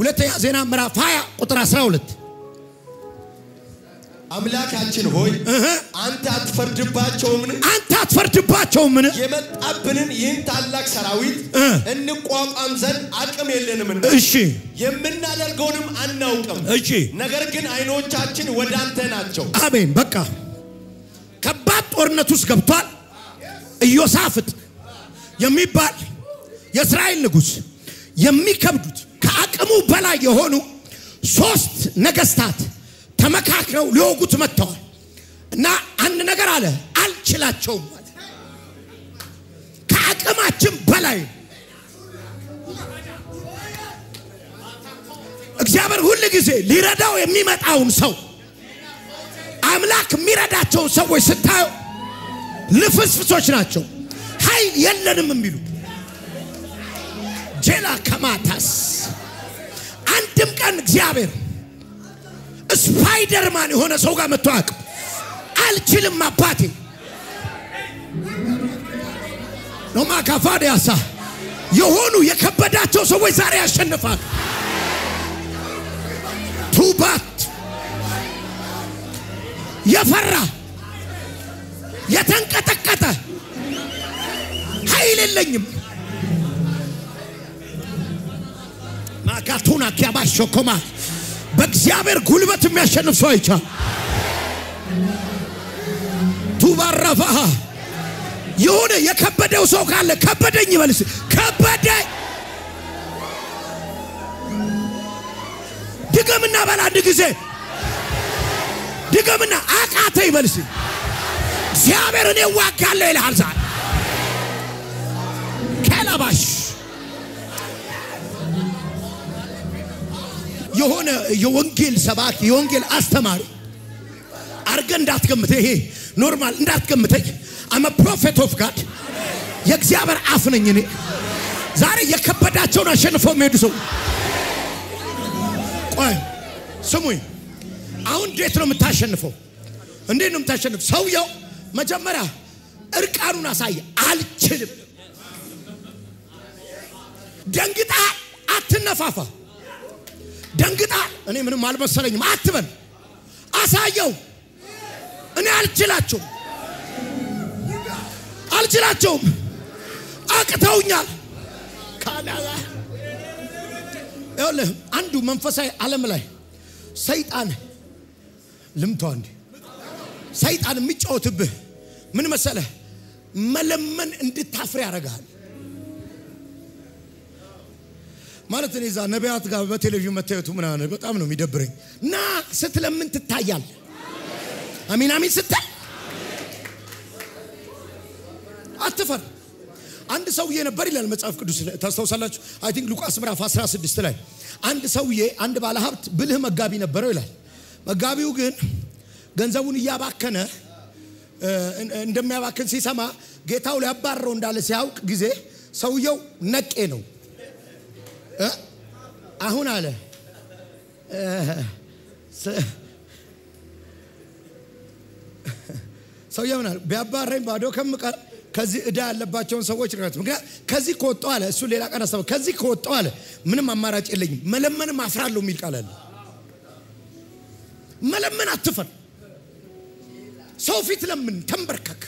ሁለተኛ ዜና ምዕራፍ 20 ቁጥር 12 አምላካችን ሆይ አንተ አትፈርድባቸውምን የመጣብንን ይህን ታላቅ ሰራዊት እንቋቋም ዘንድ አቅም የለንምና እሺ የምናደርገውንም አናውቅም እሺ ነገር ግን አይኖቻችን ወደ አንተ ናቸው አሜን በቃ ከባድ ጦርነት ውስጥ ገብቷል ኢዮሳፍጥ የሚባል የእስራኤል ንጉስ የሚከብዱት ከአቅሙ በላይ የሆኑ 3 ነገስታት ተመካክረው ሊወጉት መጥተዋል እና አንድ ነገር አለ አልችላቸውም ከአቅማችን በላይ እግዚአብሔር ሁሉ ጊዜ ሊረዳው የሚመጣውን ሰው አምላክ የሚረዳቸው ሰዎች ስታዩ ልፍስፍሶች ናቸው ኃይል የለንም የሚሉ ጀላ ከማታስ አንድም ቀን እግዚአብሔር ስፓይደርማን የሆነ ሰው ጋር መጥቷቅ አልችልም አባቴ ኖማ ካፋዲያሳ የሆኑ የከበዳቸው ሰዎች ዛሬ ያሸንፋሉ ቱባት የፈራ የተንቀጠቀጠ ኃይል የለኝም ማካቱና ከያባሽኮማ በእግዚአብሔር ጉልበት የሚያሸንፍ ሰው አይቻል ቱባራፋ የሆነ የከበደው ሰው ካለ ከበደኝ ይበልስ ከበደኝ ድገምና ባላ አንድ ጊዜ ድገምና አቃተ ይበልስ እግዚአብሔር እኔ ዋጋለሁ ይላል ዛሬ ከላባሽ የሆነ የወንጌል ሰባኪ የወንጌል አስተማሪ አርገ እንዳትገምተ ይሄ ኖርማል እንዳትገምተኝ I'm a prophet of God የእግዚአብሔር አፍ ነኝ እኔ ዛሬ የከበዳቸውን አሸንፈው የሚሄዱ ሰው ቆይ ስሙኝ አሁን እንዴት ነው የምታሸንፈው እንዴት ነው የምታሸንፈው ሰውየው መጀመሪያ እርቃኑን አሳየ አልችልም ደንግጣ አትነፋፋ ደንግጣ እኔ ምንም አልመሰለኝም አትበል አሳየው እኔ አልችላቸውም አቅተውኛል ካላላ ይኸውልህ አንዱ መንፈሳዊ ዓለም ላይ ሰይጣን ልምቷ እንዴ ሰይጣን የሚጫወትብህ ምን መሰለህ መለመን እንድታፍር ያረጋል ማለት እኔ ዛ ነቢያት ጋር በቴሌቪዥን መታየቱ ምናምን በጣም ነው የሚደብረኝ ና ስትለምን ትታያል አሜን አሜን ስትል አትፈር አንድ ሰውዬ ነበር ይላል መጽሐፍ ቅዱስ ታስተውሳላችሁ አይ ቲንክ ሉቃስ ምዕራፍ 16 ላይ አንድ ሰውዬ አንድ ባለ ሀብት ብልህ መጋቢ ነበረው ይላል መጋቢው ግን ገንዘቡን ያባከነ እንደሚያባከን ሲሰማ ጌታው ሊያባረው እንዳለ ሲያውቅ ጊዜ ሰውየው ነቄ ነው አሁን አለ ሰውየው ማለት ቢያባረኝ ባዶ ከምቀር ከዚህ እዳ ያለባቸውን ሰዎች ነው ከዚህ ከወጣው አለ እሱ ሌላ ቀን አሰበ ከዚህ ከወጣው አለ ምንም አማራጭ የለኝም መለመንም አፍራለሁ የሚል ቃል አለ መለመን አትፈር ሰው ፊት ለምን ተንበርከክ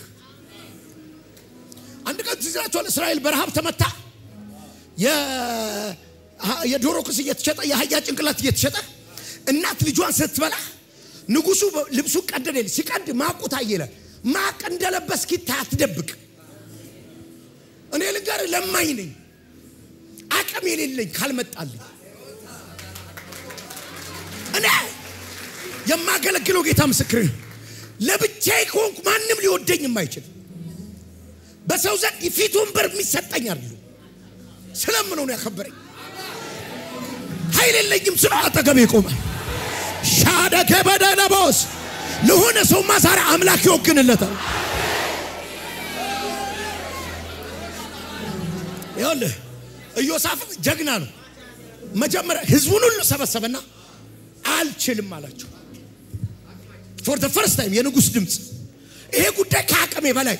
አንድ ቀን ትዝራቸው እስራኤል በረሃብ ተመታ የዶሮ ክስ እየተሸጠ የሃያ ጭንቅላት እየተሸጠ እናት ልጇን ስትበላ ንጉሱ ልብሱ ቀደደል ሲቀድ ማቁታ ይለ ማቅ እንደለበስኪ ታትደብቅ እኔ ልንገር ለማኝ ነኝ አቅም የሌለኝ ካልመጣልኝ እኔ የማገለግለው ጌታ ምስክር ለብቻዬ ኮንኩ ማንንም ሊወደኝ የማይችል በሰው ዘንድ ፊቱን በር የሚሰጠኝ አይደል ስለምን ነው ያከበረኝ ኃይል የለኝም ስለ አጠገቤ ቆመ ሻዳ ከበደለቦስ ለሆነ ሰው ማሳራ አምላክ ይወክንለታል ይኸውልህ ኢዮሳፍጥ ጀግና ነው መጀመሪያ ህዝቡን ሁሉ ሰበሰበና አልችልም አላቸው for the first time የንጉስ ድምጽ ይሄ ጉዳይ ከአቅሜ በላይ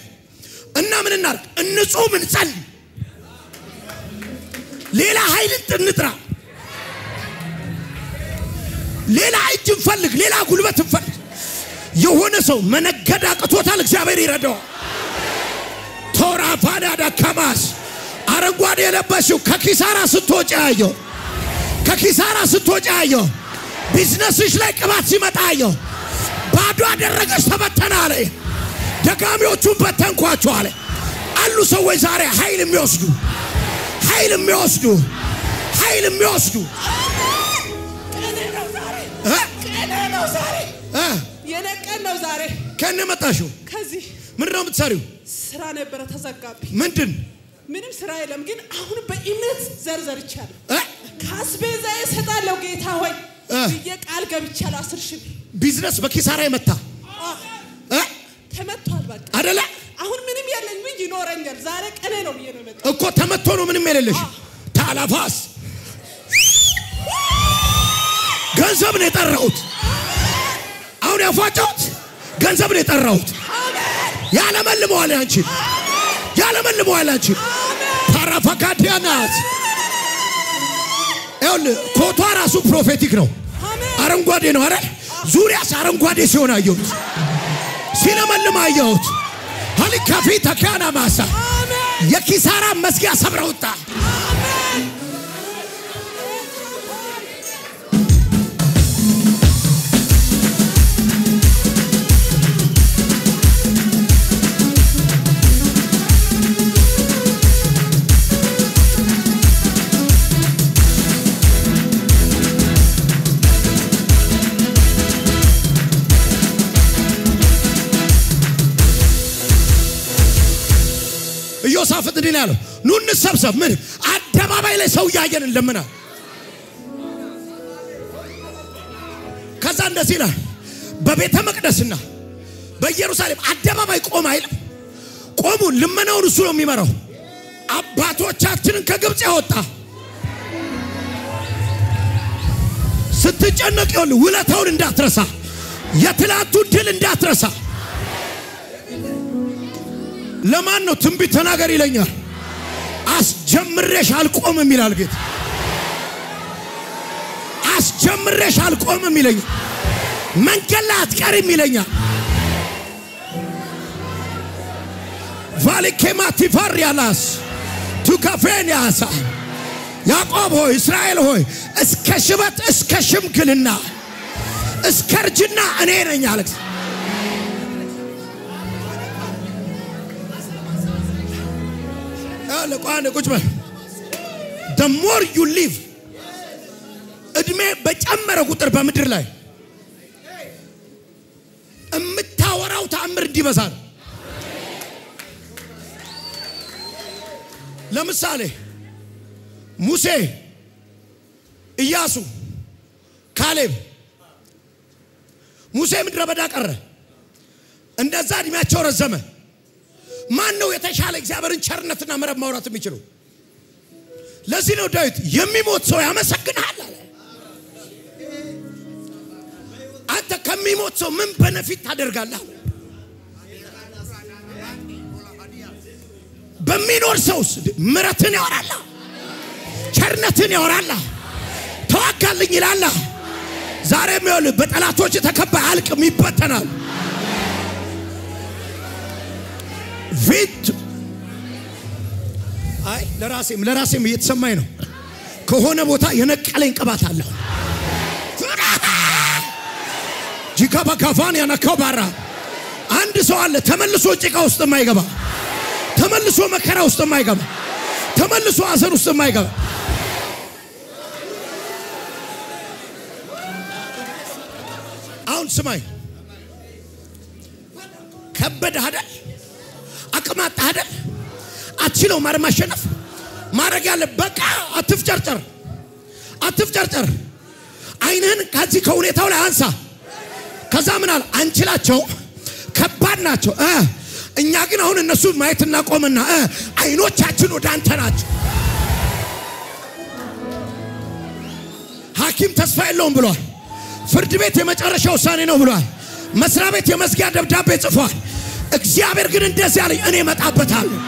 እና ምን እናርግ እንጾም እንጸልይ ሌላ ኃይል እንጥራ ሌላ እጅ እንፈልግ ሌላ ጉልበት እንፈልግ የሆነ ሰው መነገድ አቅቶታል እግዚአብሔር ይረዳው ቶራ ፋዳዳ ከማስ አረንጓዴ የለበሽው ከኪሳራ ስትወጪ አየው ከኪሳራ ስትወጪ አየው ቢዝነስሽ ላይ ቅባት ሲመጣ አየው ባዶ አደረገሽ ተበተና አለ ደጋሚዎቹን በተንኳቸው አለ አሉ ሰዎች ዛሬ ኃይል የሚወስዱ የነቀነው ዛሬ ከነ መጣሽው ከዚህ ምን ነው የምትሰሪው ስራ ነበር ተዘጋብኝ ምንም ስራ የለም ግን አሁን በእምነት ዘርዘርቻለሁ ካስቤዛ ይሰጣለው ጌታ ሆይ በየቃል ገብቻለሁ 10,000 ቢዝነስ በኪሳራ የመታ ተመቷል በቃ አይደለ አሁን ምንም የለኝ ምን ይኖረኛል ዛሬ ቀኔ ነው በየነመጣ እኮ ተመቶ ነው ምንም የሌለሽ ታላፋስ ገንዘብ ነው የጠራሁት አሁን ያፏጫውት ገንዘብ ነው የጠራሁት ያለመልመዋል አንቺ ታራፋካዲያናት ኤል ኮቷ ራሱ ፕሮፌቲክ ነው አረንጓዴ ነው አይደል ዙሪያስ አረንጓዴ ሲሆን አየሁት ሲለመልም አየሁት ሀሊካፊ ተካና ማሳ የኪሳራ መስጊያ ሰብረውታ ዮሳፍጥ እንዲህ ያለው ኑ እንሰብሰብ ምን አደባባይ ላይ ሰው ያየን እንደምና ከዛ እንደዚህ ይላል በቤተ መቅደስና በኢየሩሳሌም አደባባይ ቆም አይልም ቆሙ ልመናውን እሱ ነው የሚመራው አባቶቻችንን ከግብጽ ያወጣ ስትጨነቅ ይሁን ውለታውን እንዳትረሳ የትላንቱ ድል እንዳትረሳ ለማን ነው ትንቢት ተናገር ይለኛል አስጀምሬሽ አልቆምም ይላል ጌታ አስጀምሬሽ አልቆምም ይለኛል መንገድ ላይ አትቀሪም ይለኛል ቫሊኬማቲ ፋሪያላስ ቱካፌንያሳ ያዕቆብ ሆይ እስራኤል ሆይ እስከ ሽበት እስከ ሽምግልና እስከ እርጅና እኔ ነኝ አለ the more you live እድሜ በጨመረ ቁጥር በመድር ላይ እምታወራው ተአምር እንዲበዛ ለምሳሌ ሙሴ ኢያሱ ካሌብ ሙሴ ምድረ በዳ ቀረ እንደዛ እድሜያቸው ረዘመ ማን ነው የተሻለ እግዚአብሔርን ቸርነትና ምሕረት ማውራት የሚችለው ለዚህ ነው ዳዊት የሚሞት ሰው ያመሰግናል አለ አንተ ከሚሞት ሰው ምን በነፊት ታደርጋለህ በሚኖር ሰው ምሕረትን ያወራል ቸርነትን ያወራል ተዋጋልኝ ይላል ዛሬም ይኸውልህ በጠላቶች ተከባ አልቅም ይበተናል ቪት አይ ለራሴም እየተሰማኝ ነው ከሆነ ቦታ የነቀለኝ ቅባት አለ ጂካባ ካፋን ያነካባራ አንድ ሰው አለ ተመልሶ ጭቃ ውስጥ የማይገባ ተመልሶ መከራ ውስጥ የማይገባ ተመልሶ አዘር ውስጥ የማይገባ አሁን ስማይ ከበደ አይደል አቅማጣ አይደል አትችለው ማሸነፍ ማረግ ያለ በቃ አትፍጨርጨር አይነን ከዚህ ከሁኔታው ላይ አንሳ ከዛ ምናል አንችላቸው ከባድ ናቸው እኛ ግን አሁን እነሱ ማየትና ቆምና አይኖቻችን ወደ አንተ ናቸው ሐኪም ተስፋ የለውም ብሏል ፍርድ ቤት የመጨረሻ ውሳኔ ነው ብሏል መስሪያ ቤት የመዝጊያ ደብዳቤ ጽፏል እግዚአብሔር ግን እንደዚህ ያለኝ እኔ መጣበታለሁ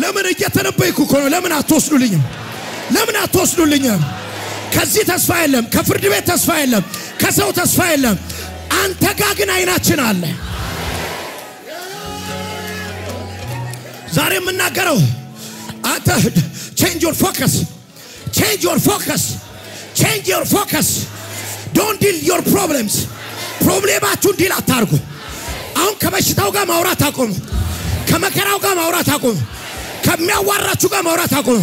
ለምን እየተነበይኩ እኮ ነው ለምን አትወስዱልኝም ከዚህ ተስፋ የለም ከፍርድ ቤት ተስፋ የለም ከሰው ተስፋ የለም አንተ ጋር ግን አይናችን አለ ዛሬ የምናገረው አንተ change your focus don't deal your problems ፕሮብሌማችሁን ዲል አታርጉ አሁን ከበሽታው ጋር ማውራት አቆሙ ከመከራው ጋር ማውራት አቆሙ ከሚያዋራችሁ ጋር ማውራት አቆሙ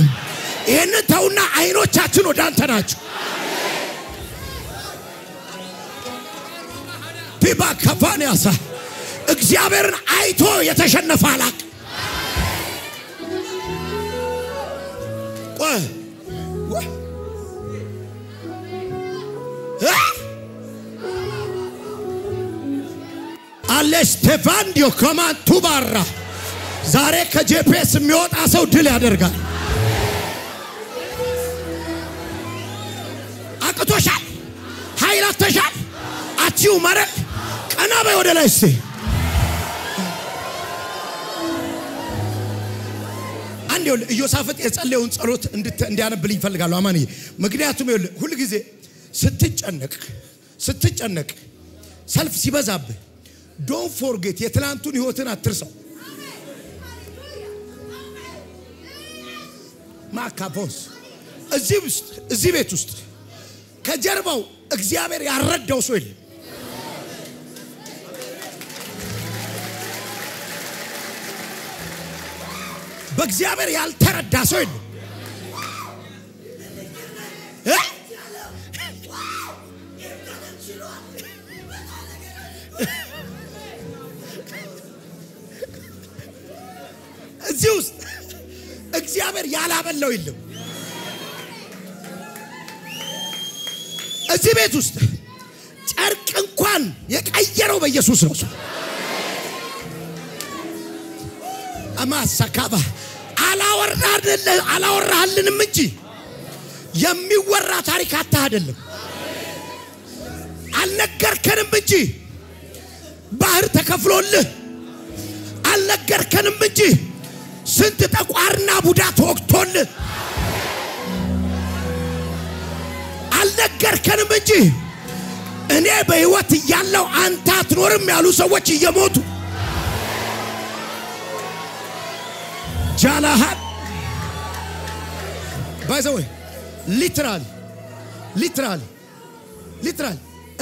ይሄንን ተውና አይኖቻችን ወደ አንተ ናቸው ቢባ ከፋንያሳ እግዚአብሔርን አይቶ የተሸነፈ አላቅ አለስቴፋንዲዮ ከማን ቱባራ ዛሬ ከጄፒኤስ የሚወጣ ሰው ድል ያደርጋል አቅቶሻል ኃይላተሻል አቺው ማረክ ቀና በይ ወደ ላይ እስቲ አንዴው ኢዮሳፍጥ የጸለየውን ጸሎት እንዲያነብልኝ ፈልጋለሁ አማንዬ ምክንያቱም ሁሉ ጊዜ ስትጨነቅ ሰልፍ ሲበዛብህ don't forget የትላንቱን ህይወትን አትርሳው ማካቦስ እዚህ ቤት ውስጥ ከጀርባው እግዚአብሔር ያረዳው ሰው የለም በእግዚአብሔር ያልተረዳ ሰው የለም እዚህ ውስጥ እግዚአብሔር ያላበለው የለም እዚህ ቤት ውስጥ ጨርቅ እንኳን የቀየረው በኢየሱስ ነው አማሳካባ አላወራህልንም እንጂ የሚወራ ታሪክ አይደለም አልነገርከንም እንጂ ባህር ተከፍሎልህ አልነገርከንም እንጂ ስንት ተቋርና ቡዳ ተወቅቶልህ አልነገርከንም እንጂ እኔ በህይወት ያለው አንተ አትኖርም ያሉ ሰዎች እየሞቱ ጃላሃት by the way literal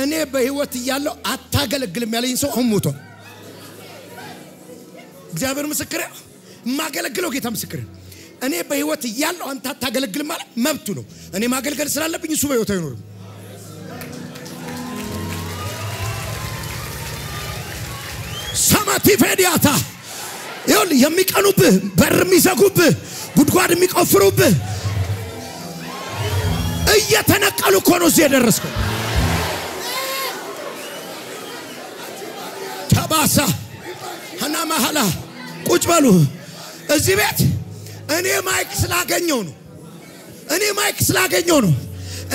እኔ በህይወት ያለው አታገለግልም ያለኝ ሰው አሞቶ እግዚአብሔር ምስክር ማገለግለው ጌታ ምስክር እኔ በህይወት ያለው አንተ አታገለግልም ማለት መብቱ ነው እኔ ማገልገል ስላለብኝ እሱ በህይወት አይኖርም ሰማቲፌዲያታ ይሁን የሚቀኑብህ በር የሚዘጉብህ ጉድጓድ የሚቆፍሩብህ እየተነቀሉ እኮ ነው እዚህ የደረስከው ተባሳ ሀና ማህላ ቁጭ በሉ እዚህ ቤት እኔ ማይክ ስላገኘው ነው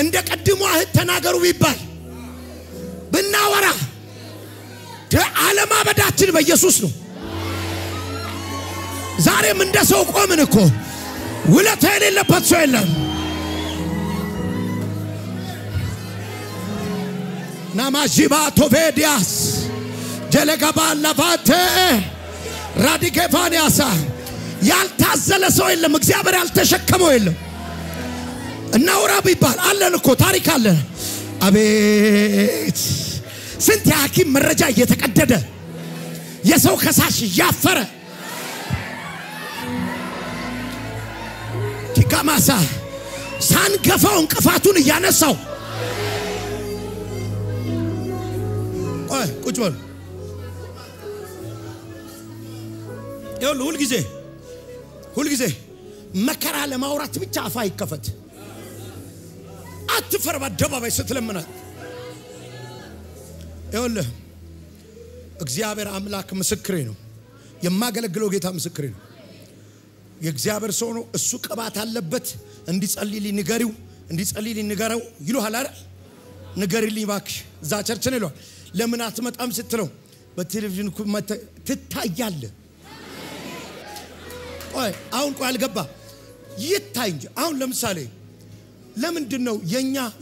እንደ ቀድሞ እህት ተናገሩ ቢባል ብናወራ ዓለማበዳችን በኢየሱስ ነው ዛሬም እንደ ሰው ቆምን እኮ ውለታ የሌለበት ሰው የለም ናማጂባ ቶቬዲያስ ጀለጋባ ለፋቴ ራዲኬፋንያሳ ያልታዘለ ሰው የለም እግዚአብሔር ያልተሸከመው የለም እናውራ ቢባል አለን እኮ ታሪክ አለን አቤት ስንት ያኪም መረጃ እየተቀደደ የሰው ከሳሽ ያፈረ ቲካማሳ ሳንገፋው እንቅፋቱን ያነሳው ቁጭ በሉ ይሁን ሁሉ ጊዜ መከራ ለማውራት ብቻ አፋ ይከፈት አትፈር በአደባባይ ስትለምናት ይሁን እግዚአብሔር አምላክ ምስክሬ ነው የማገለግለው ጌታ ምስክሬ ነው የእግዚአብሔር ሰው ነው እሱ ቅባት አለበት እንዲጸልይልኝ ንገረው ይሉሃል አይደል ንገሪልኝ ባክሽ እዛ ቸርች ነው ይሏል ለምን አትመጣም ስትለው በቴሌቪዥን ትታያለህ አሁን ቆይ አልገባ ይታይ እንጂ አሁን ለምሳሌ ለምንድነው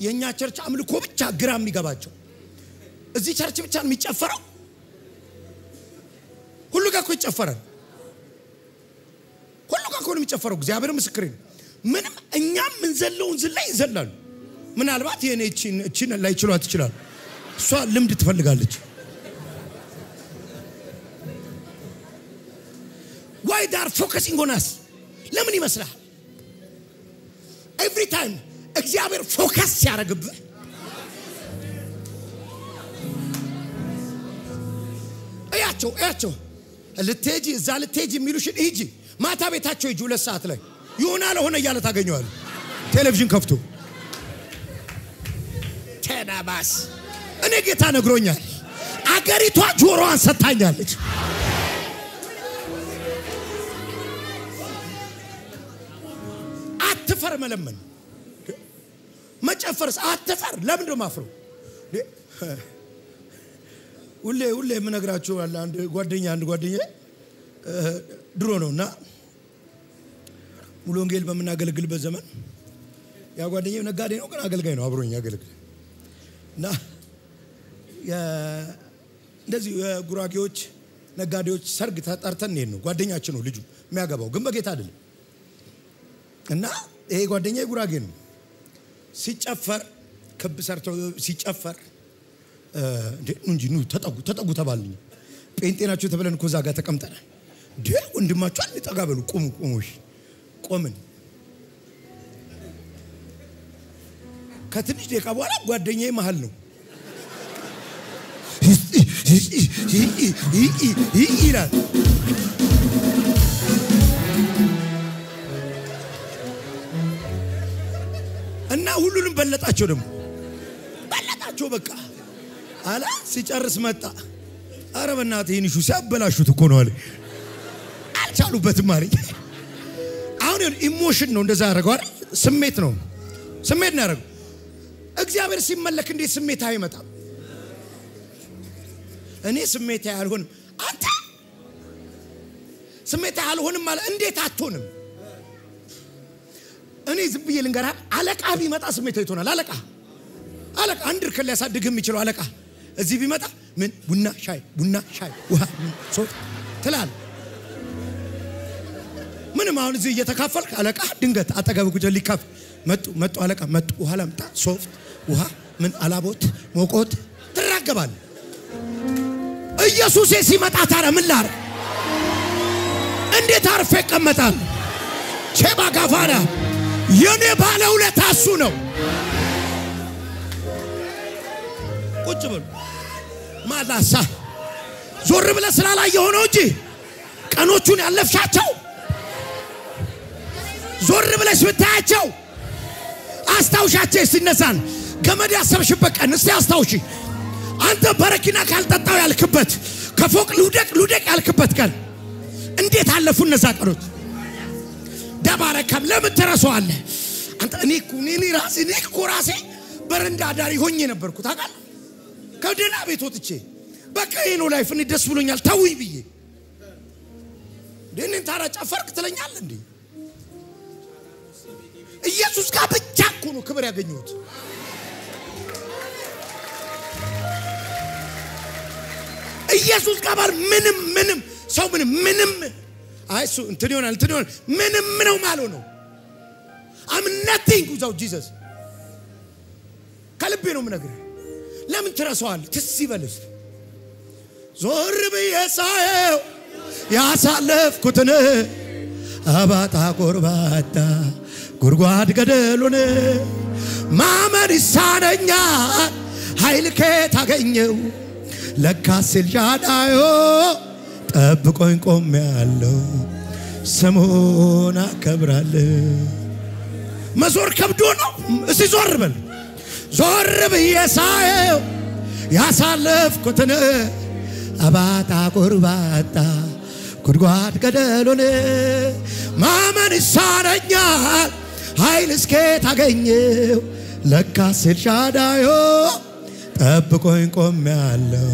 የኛ ቸርች አምልኮ ብቻ ግራ የሚገባቸው? እዚህ ቸርች ብቻ የሚጨፈረው ሁሉ ጋር እኮ ይጨፈራል። ሁሉ ጋር እኮ የሚጨፈረው እግዚአብሔር ምስክሬ ነው። ምንም እኛም እንዘለውን ዝላይ ይዘላሉ። ምናልባት የኔ እቺን ላይ ይችላል ይችላል እሷ ልምድ ትፈልጋለች። why they are focusing on us? ለምን ይመስላል? every time እግዚአብሔር ፎከስ ያደርግብህ እያቸው ልትሄጂ እዛ ልትሄጂ የሚሉሽን ሂጂ ማታ ቤታቸው ሂጂ 2 ሰዓት ላይ ይሆናል ሆነ እያለ ታገኘዋል ቴሌቪዥን ከፍቶ ተናባስ እኔ ጌታ ነግሮኛል አገሪቷ ጆሮዋን ሰጣኛለች አትፈር መለመን መጨፈርስ አትፈር ለምን ነው ማፍሩ ሁሌ ምነግራችሁ አለ አንድ ጓደኛ ድሮ ነውና ሙሉ ወንጌል በመናገለግልበት ዘመን ያ ጓደኛው ነጋዴ ነው ግን አገልጋይ ነው አብሮኝ ያገልግልና እንደዚህ ጉራጌዎች ነጋዴዎች ሰርግ ተጠርተን ነው ጓደኛችን ነው ልጁ የሚያገባው ግን በጌታ አይደለም እና ይሄ ጓደኛዬ ጉራጌ ነው ሲጨፈር ክብ ሰርተው ሲጨፈር እንጂ ነው ተጠጉ ተባልኝ ጴንጤናችሁ ተብለን እኮ ዛጋ ተቀምጠናል ወንድማችሁ አልጠጋበሉ ቆሙሽ ቆምን ከትንሽ ደቂቃ በኋላ ጓደኛዬ መሃል ነው ይላል እና ሁሉንም በለጣቸው በቃ አላ ሲጨርስ መጣ አረ በእናትህ ይንሹ ሲያበላሹት እኮ ነው አለ አልቻሉበትም ማለት አሁን ኢሞሽን ነው እንደዛ ያደርገው አይደል ስሜት ነው ያደርገው እግዚአብሔር ሲመለክ እንዴት ስሜት አይመጣም እኔ ስሜት ያልሆንም አንተ ስሜት ያልሆንም ማለት እንዴት አትሆንም እኔ ዝም ብዬ ልንገራ አለቃ ቢመጣ ስሜት አይቶናል አለቃ አንድ እርከን ሊያሳድግም ይችላል አለቃ እዚህ ቢመጣ ምን ቡና ሻይ ውሃ ሶት ትላል ምንም አሁን እዚህ እየተካፈልክ አለቃ ድንገት አጠገብ ጉጀ ሊካፍ መጡ አለቃ መጡ ውሃ ለምጣ ሶፍት ውሃ ምን አላቦት ሞቆት ትራገባል ኢየሱስ ሲመጣ ታራ ምን ላር እንዴት አርፈ ይቀመጣል ቼባ ጋፋራ የኔ ባለውለታ እሱ ነው ቁጭ በሉ ማላሳ ዞር ብለ ስላላየ ሆኖ እንጂ ቀኖቹን ያለፍሻቸው ዞር ብለሽ ብታያቸው አስታውሻቸው ሲነሳን ገመድ ያሰብሽበት ቀን እስቲ አስታውሺ አንተ በረኪና ካልጠጣው ያልክበት ከፎቅ ሉደቅ ያልክበት ቀን እንዴት አለፉ እነዛ ቀኖች ደባረከም ለምን ተረሳዋለህ አንተ እኔ ራሴ በረንዳ ዳሪ ሆኜ ነበርኩ ታውቃለህ ከደና ቤት ወጥቼ በቃ ይሄ ነው ላይፍ እኔ ደስ ብሎኛል ታውይ ብዬ ደነን ታራ ጨፈርክ ትለኛለህ እንዴ ኢየሱስ ጋር ብቻ እኮ ነው ክብር ያገኙት ኢየሱስ ጋር ምንም ሰው ምንም አይሱ እንትን ይሆናል ምንም ነው ማለት ነው I'm nothing without Jesus ከልቤ ነው የምነግርህ ለምን ትረሳዋለህ ትስ ይበልሽ ዞር በየሳየው ያሳለፍኩትን አባጣ ቆርባታ ጉርጓድ ገደሉን ማመን ይሳነኛል ኃይል ከታገኘው ለካስ ልጃዳዮ ጠብቆኝ ቆሜያለሁ ስሙን አከብራለሁ መዞር ከብዶ ነው እስቲ ዞር በል ዞር በየሳየው ያሳለፍኩትን አባጣ ቆርባታ ጉድጓድ ገደሉን ማመን ይሳነኛል ኃይል እስከ ታገኘው ለካስ ልጃዳዮ ጠብቆኝ ቆሜያለሁ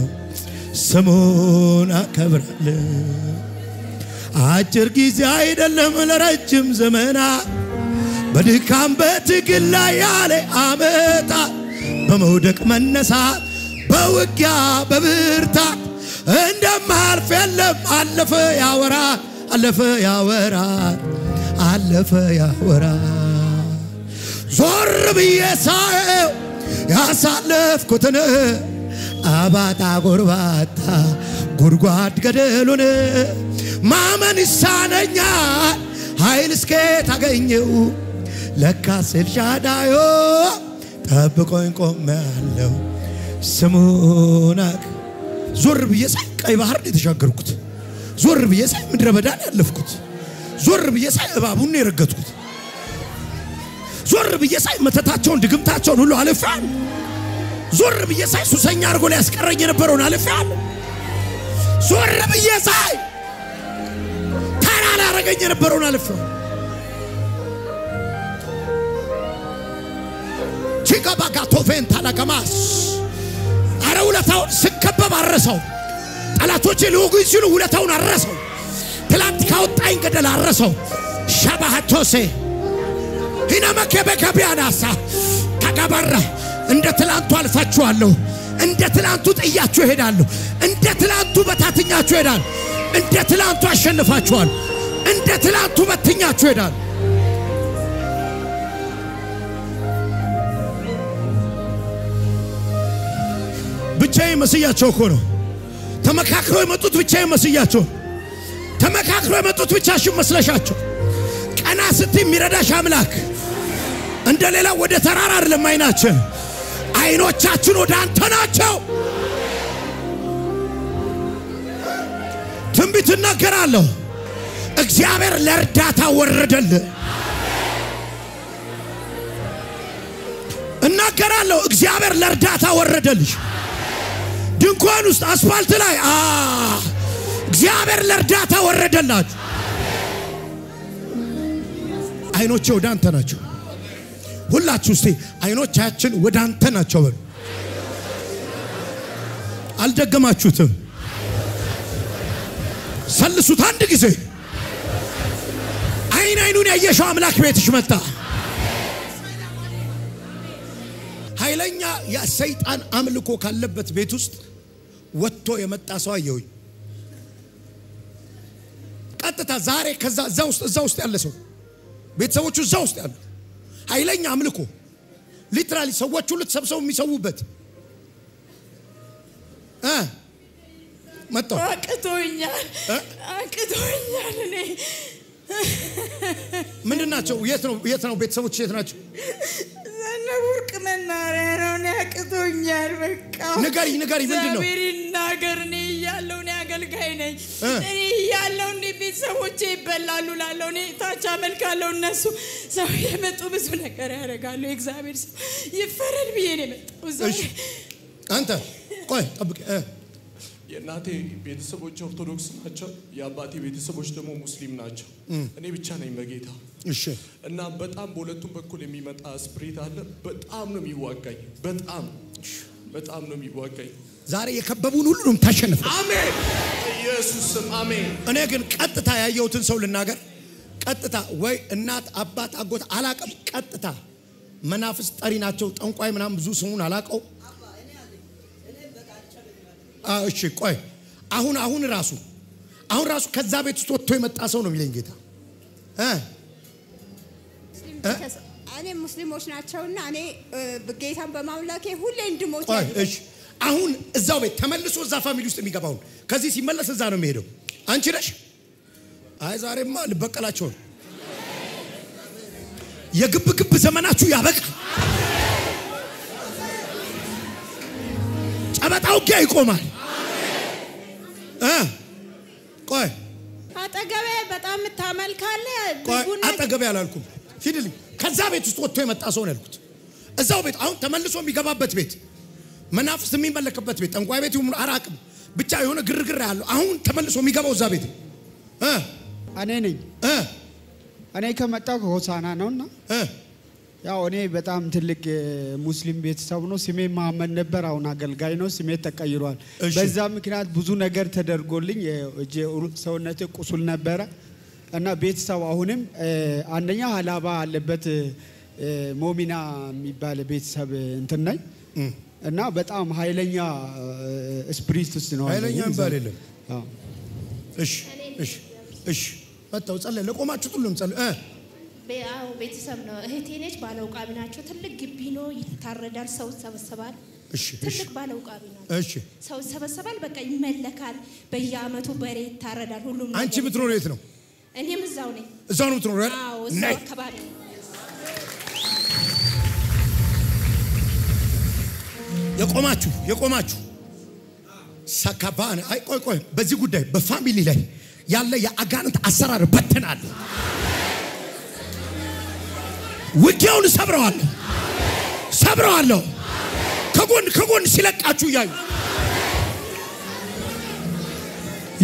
ስሙን አከብራለሁ አጭር ጊዜ አይደለም ለረጅም ዘመናት በድካም በትግል ላይ ያለ አመጣ በመውደቅ መነሳት በውጊያ በብርታት እንደማልፍ የለም አለፈ ያወራል አለፈ ያወራል አለፈ ያወራል ዞር ብዬ ሳየው ያሳለፍኩትን አባጣ ጎርባታ ጉድጓድ ገደሉን ማመን ይሳነኛል ኃይል እስከ ታገኘው ለካስ ኤልሻዳዮ ጠብቆኝ ቆሜያለሁ ስሙናክ ዞር ብዬ ሳይ ቀይ ባህር የተሻገርኩት ዞር ብዬ ሳይ ምድረ በዳን ያለፍኩት ዞር ብዬ ሳይ እባቡን የረገጥኩት ዞር ብዬ ሳይ መተታቸውን ድግምታቸውን ሁሉ አልፋን ዞር ብዬ ሳይ ሱሰኛ አርጎ ላይ ያስቀረኝ የነበረውን አልፋን ዞር ብዬ ሳይ ታራላ አረገኝ የነበረውን አልፋን ቺካባጋ ቶፌንታ ለከማስ አረውለታውን ስከበብ አረሰው ጠላቶቼ ሊወጉኝ ሲሉ ውለታውን አረሰው ትላንት ካወጣኝ ገደል አረሰው ሻባሃቶሴ ሂናመከበከቢያናሳ ተጋባራ እንደ ትላንቱ አልፋችኋለሁ እንደ ትላንቱ ጥያችሁ ሄዳለሁ እንደ ትላንቱ በታትኛችሁ ሄዳለሁ እንደ ትላንቱ አሸንፋችኋለሁ እንደ ትላንቱ በትኛችሁ ሄዳለሁ ብቻዬ መስያቸው እኮ ነው ተመካክረው የመጡት ብቻዬ መስያቸው ተመካክረው የመጡት ብቻሽን መስለሻቸው ቀና ስትይ የሚረዳሽ አምላክ እንደሌላ ወደ ተራራ አይደለም አይናችን አይኖቻችን ወደ አንተ ናቸው ትንቢት እናገራለሁ እግዚአብሔር ለርዳታ ወረደልህ እናገራለሁ እግዚአብሔር ለርዳታ ወረደልሽ ድንኳን ውስጥ አስፋልት ላይ እግዚአብሔር ለርዳታ ወረደላችሁ አይኖቼ ወደ አንተ ናቸው ሁላችሁ እስቲ አይኖቻችን ወደ አንተ ናቸው በሉ አልደገማችሁትም ሰልሱት አንድ ጊዜ አይኑን ያየሽው አምላክ ቤትሽ መጣ ኃይለኛ የሰይጣን አምልኮ ካለበት ቤት ውስጥ ወጥቶ የመጣ ሰው አየሁኝ ቀጥታ ዛሬ ከዛ እዛ ውስጥ ያለ ሰው ቤተሰቦቹ እዛ ውስጥ ያሉ ኃይለኛ አምልኮ ሊትራሊ ሰዎች ሁሉ ተሰብስበው የሚሰውበት መጣ አቅቶኛል እኔ ምንድናቸው የት ነው ቤተሰቦች የት ናቸው ዘነቡርቅ መናሪያ ነው አቅቶኛል በቃ ንገሪ ምንድነው ነገር እኔ ያለው እኔ አገልጋይ ነኝ እኔ ያለው እንደ ቤተሰቦቼ ይበላሉ ላለው እኔ ታቻ መልካለው እነሱ ሰው የመጡ ብዙ ነገር ያደርጋሉ እግዚአብሔር ሰው ይፈረድ ብዬ ነው የመጣው አንተ ቆይ ጠብቅ የናቴ ቤተሰቦች ኦርቶዶክስ ናቸው የአባቴ ቤተሰቦች ደግሞ ሙስሊም ናቸው እኔ ብቻ ነኝ በጌታ እሺ እና በጣም በሁለቱም በኩል የሚመጣ ስፕሪት አለ በጣም ነው የሚዋጋኝ በጣም ነው የሚዋጋኝ ዛሬ የከበቡን ሁሉንም ታሸንፍ አሜን ኢየሱስ አሜን እኔ ግን ቀጥታ ያየሁትን ሰው ልናገር ቀጥታ ወይ እናት አባት አጎት አላቀም ቀጥታ መናፍስ ጠሪ ናቸው ጠንቋይ ምናም ብዙ ስሙን አላቀው እሺ ቆይ አሁን ራሱ ከዛ ቤት ውስጥ ወጥቶ የመጣ ሰው ነው የሚለኝ ጌታ እኔ ሙስሊሞች ናቸውና እኔ ጌታን በማምለኬ ሁሌ እንድሞት እሺ አሁን እዛው ቤት ተመልሶ እዛ ፋሚሊ ውስጥ የሚገባው ከዚህ ሲመለስ እዛ ነው የሚሄደው አንቺ ነሽ አይ ዛሬማ ልበቀላቸው የግብ ዘመናችሁ ያበቃ ጨበጣው ጋር ይቆማል ቆይ አጠገቤ በጣም ታመልካለ አጠገቤ አላልኩም ሂድልኝ ከዛ ቤት ውስጥ ወጥቶ የመጣ ሰው ነው ያልኩት እዛው ቤት አሁን ተመልሶ የሚገባበት ቤት መናፍስ የሚመለከበት ቤት ጠንቋይ ቤት ይሁን አራቅም ብቻ የሆነ ግርግር ያለው አሁን ተመልሶ የሚገባው እዛ ቤት እኔ ነኝ እኔ ከመጣው ከሆሳና ነውና ያው እኔ በጣም ትልቅ ሙስሊም ቤተሰብ ነው ስሜ መሐመድ ነበር አሁን አገልጋይ ነው ስሜ ተቀይሯል በዛ ምክንያት ብዙ ነገር ተደርጎልኝ ሰውነቴ ቁስል ነበር እና ቤተሰብ አሁንም አንደኛ ሀላባ አለበት ሞሚና የሚባል ቤተሰብ እንትን ነኝ እና በጣም ኃይለኛ ስፒሪት ውስጥ ነው ኃይለኛ እንባል የለም እሺ መጣው ጸለይ ለቆማችሁ ሁሉም ጸለይ በአው ቤተሰብ ነው እህቴ ነች ባለው ቃቢ ናቸው ትልቅ ግቢ ነው ይታረዳል ሰው ሰበሰባል ትልቅ ባለው ቃቢ ናቸው ሰው ሰበሰባል በቃ ይመለካል በየአመቱ በሬ ይታረዳል ሁሉም አንቺ ምትኖር የት ነው እኔም እዛው ነኝ እዛው ነው ምትኖር አይደል አው እዛው አካባቢ የቆማችሁ ሰካባን አይ ቆይ በዚህ ጉዳይ በፋሚሊ ላይ ያለ የአጋንንት አሰራር በተናል ውጊያውን ሰብረዋለሁ ከጎን ሲለቃችሁ ያዩ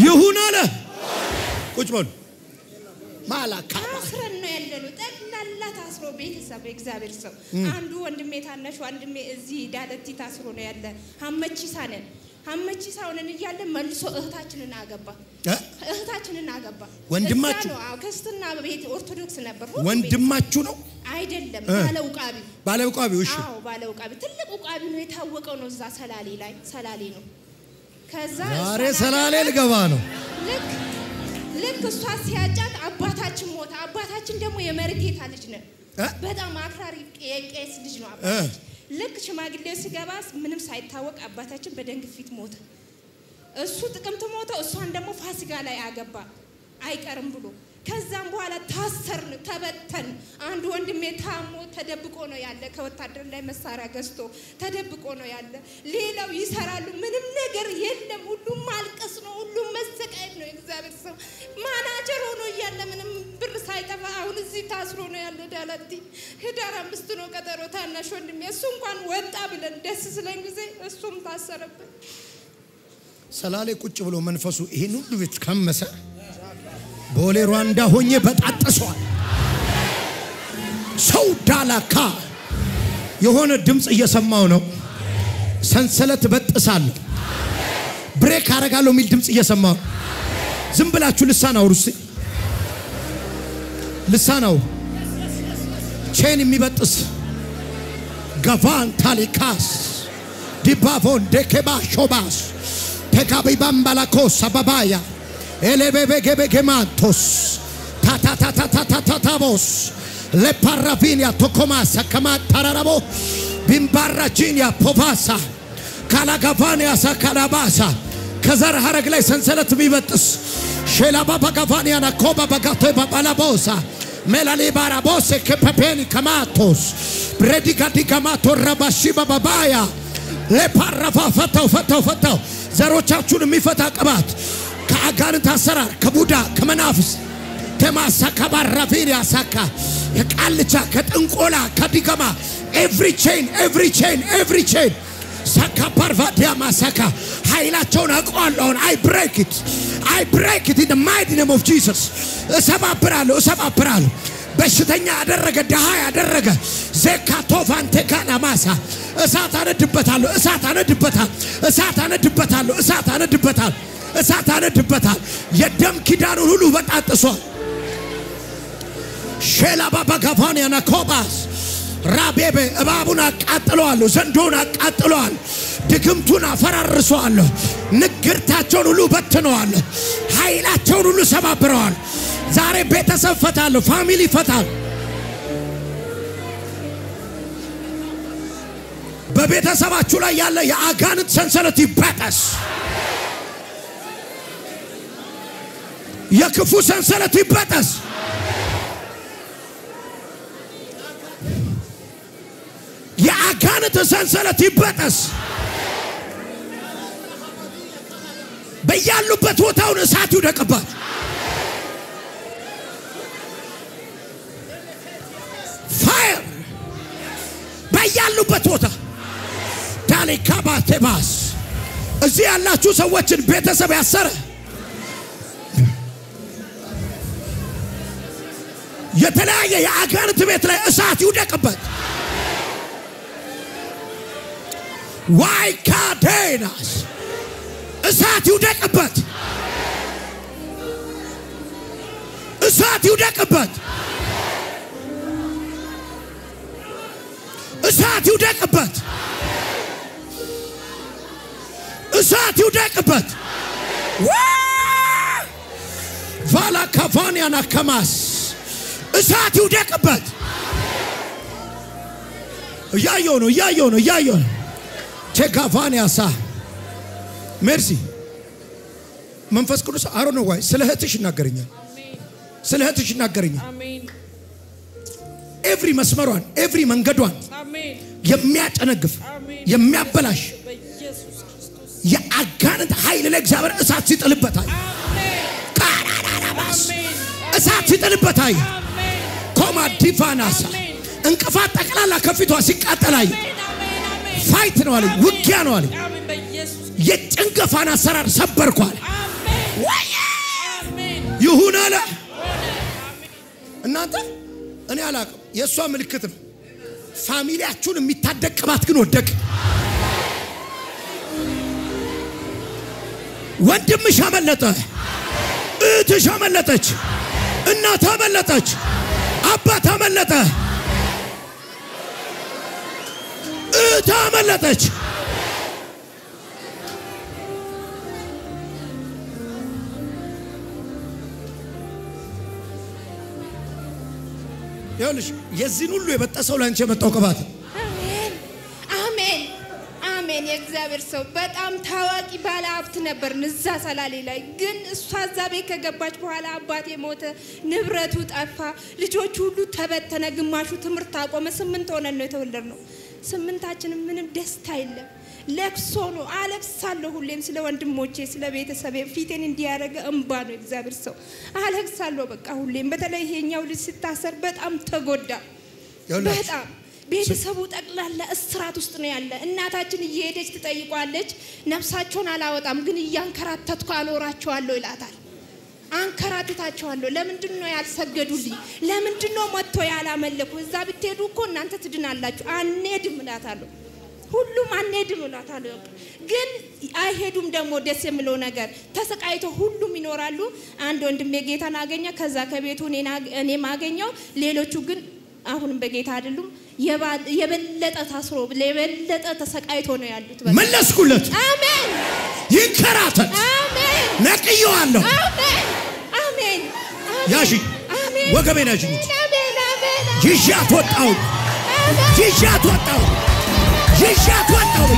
ይሁን አለ ቁጭ በሉ ማላካ አስረን ነው ያለነው ጠቅላላ ታስሮ ቤተሰብ እግዚአብሔር ሰው አንዱ ወንድሜ ታናሽ ወንድሜ እዚህ ዳለቲ ታስሮ ነው ያለ ሀመቺሳ ሆነን እያለ መልሶ እህታችንን አገባ ወንድማችሁ አዎ ክርስትና ቤት ኦርቶዶክስ ነበር ወንድማችሁ ነው አይደለም ባለው ቃቢ እሺ አዎ ባለው ቃቢ ትልቁ ቃቢ ነው የታወቀው ነው እዛ ሰላሌ ነው ከዛ ዛሬ ሰላሌ ልገባ ነው ልክ እሷ ሲያጫት አባታችን ሞተ አባታችን ደግሞ የመርጌታ ልጅ ነው በጣም አክራሪ የቄስ ልጅ ነው አባታችን ልክ ሽማግሌው ሲገባ ምንም ሳይታወቅ አባታችን በደም ግፊት ሞተ እሱ ጥቅምት ሞተ እሷን ደግሞ ፋሲካ ላይ አገባ አይቀርም ብሎ ከዛም በኋላ ታሰርን ተበተን አንድ ወንድሜ ታሞ ተደብቆ ነው ያለ ከወታደር ላይ መሳሪያ ገዝቶ ተደብቆ ነው ያለ ሌላው ይሰራሉ ምንም ነገር የለም ሁሉም ማልቀስ ነው ሁሉም መሰቃየት ነው እግዚአብሔር ሰው ማናጀር ሆኖ ያለ ምንም ብር ሳይጠፋ አሁን እዚህ ታስሮ ነው ያለ ዳላቲ ህዳር 5 ነው ቀጠሮ ታናሽ ወንድሜ እሱ እንኳን ወጣ ብለን ደስ ስለኝ ጊዜ እሱም ታሰረበት ሰላሌ ቁጭ ብሎ መንፈሱ ይሄን ሁሉ ቤት ከመሰ ቦሌ ሩዋንዳ ሆኜ በጣጥሷል ሰው ዳላካ የሆነ ድምጽ እየሰማው ነው ሰንሰለት በጥሳለሁ ብሬክ አረጋለሁ ሚል ድምጽ እየሰማው ዝም ብላችሁ ልሳን አውሩስ ልሳናው ቼን የሚበጥስ ጋቫን ታሊካስ ዲባቮን ደከባ ሾባስ ተካቢ ባምባላኮ ሰባባያ ኤሌቤቤጌማንቶስ ታታታታታታታቦስ ለፓራቪኒያ ቶኮማሳ ከማታራራቦ ቢምባራጂኒያ ፖቫሳ ካላጋቫኒያ ሳካላባሳ ከዘር ሐረግ ላይ ሰንሰለት ቢበጥስ ሼላባባ ጋቫኒያና ኮባ ባጋቶ ባባላቦሳ ሜላሊ ባራቦስ ከፔፔኒ ከማቶስ ብሬዲጋዲ ከማቶ ረባሺ ባባያ ለፓራፋ ፈታው ዘሮቻችሁን የሚፈታ ቅባት ከአጋንንት አሰራር ከቡዳ ከመናፍስ ከማሳካ ባራፊኒያ ሳካ ከቃልቻ ከጥንቆላ ከዲገማ every chain ሳካ ባርቫዲያ ማሳካ ኃይላቸውን አቋለው I break it in the mighty name of Jesus እሰባብራለሁ በሽተኛ ያደረገ ደሃ ያደረገ ዘካቶቫንቴ ካናማሳ እሳት አነድበታል የደም ኪዳኑን ሁሉ በጣጥሷል ሼላባባ ጋቫኒያና ኮባስ ራቤቤ እባቡን አቃጥለዋለሁ ዘንዶን አቃጥለዋለሁ ድግምቱን አፈራርሰዋለሁ ንግርታቸውን ሁሉ በትነዋለሁ ኃይላቸውን ሁሉ ሰባብረዋለሁ ዛሬ ቤተሰብ ፈታለሁ ፋሚሊ ፈታለሁ በቤተሰባችሁ ላይ ያለ የአጋንንት ሰንሰለት ይበጠስ የክፉ ሰንሰለት ይበጠስ የአጋንንት ሰንሰለት ይበጠስ በያሉበት ቦታውን እሳት ይውደቅባት ፋየር በያሉበት ቦታ ዳሊካባቴባስ እዚህ ያላችሁ ሰዎችን ቤተሰብ ያሰረ የተለያየ የአጋንንት ቤት ላይ እሳት ይውደቅበት ዋይ ካዴናስ እሳት ይውደቅበት እሳት ይውደቅበት እሳት ይውደቅበት እሳት ይውደቅበት ቫላ ካፋኒያና ከማስ እሳት ይውደቅበት ያየው ነው ቼካፋኒያሳ ሜርሲ መንፈስ ቅዱስ አሮ ነው ወይ ስለ እህትሽ ይናገረኛል ስለ እህትሽ ይናገረኛል አሜን ኤቭሪ መስመሯን ኤቭሪ መንገዷን አሜን የሚያጨነግፍ የሚያበላሽ በኢየሱስ ክርስቶስ የአጋንንት ኃይል ለእግዚአብሔር እሳት ሲጥልበታል አሜን እሳት ሲጥልበታል አሜን ኮማ ዲቫናሳ እንቅፋት ጠቅላላ ከፊቷ ሲቃጠላል ፋይት ነው አለ ውጊያ ነው አለ አሜን በኢየሱስ የጭንገፋን አሰራር ሰበርኳል አሜን ይሁን አለ እናንተ እኔ አላቅም የሷ ምልክት ነው ፋሚሊያችሁን የሚታደቅባት ግን ወደቅ ወንድምሽ አመለጠ እህትሽ አመለጠች እናት አመለጠች አባት አመለጠ እህት አመለጠች ይኸውልሽ የዚህን ሁሉ የበጠሰው ላንቺ የመጣው ቅባት አሜን አሜን አሜን የእግዚአብሔር ሰው በጣም ታዋቂ ባለ ሀብት ነበር ንዛ ሰላሌ ላይ ግን እሷ እዛ ቤት ከገባች በኋላ አባቴ ሞተ ንብረቱ ጠፋ ልጆቹ ሁሉ ተበተነ ግማሹ ትምህርት አቆመ 8 ሆነን ነው የተወለድነው 8ታችንም ምንም ደስታ የለም ለቅሶ ነው አለቅሳለሁ ሁሌም ስለ ወንድሞቼ ስለ ቤተሰቤ ፊቴን እንዲያረገ እንባ ነው እግዚአብሔር ሰው አለቅሳለሁ በቃ ሁሌም በተለይ ይሄኛው ልጅ ሲታሰር በጣም ተጎዳ በጣም ቤተሰቡ ጠቅላላ እስራት ውስጥ ነው ያለ እናታችን እየሄደች ትጠይቋለች ነፍሳቸውን አላወጣም ግን እያንከራተትኩ አኖራቸዋለሁ ይላታል አንከራተታቸዋለሁ ለምንድነው ያልሰገዱልኝ ለምንድነው መጥቶ ያላመለኩ እዛ ብትሄዱ እኮ እናንተ ትድናላችሁ አንሄድም እላታለሁ ሁሉም አንሄድም እላታለሁ ግን አይሄዱም ደግሞ ደስ የሚለው ነገር ተሰቃይቶ ሁሉም ይኖራሉ አንድ ወንድሜ ጌታን አገኘ ከዛ ከቤቱ እኔ ማገኘው ሌሎቹ ግን አሁንም በጌታ አይደሉም የበለጠ ታስሮ የበለጠ ተሰቃይቶ ነው ያሉት መለስኩለት አሜን ይንከራተት አሜን ነቅየዋለሁ አሜን አሜን ያሺ አሜን ወገቤን ያሺ አሜን አሜን ይሻት ወጣው ይሻት ወጣው ይሻት ወጣው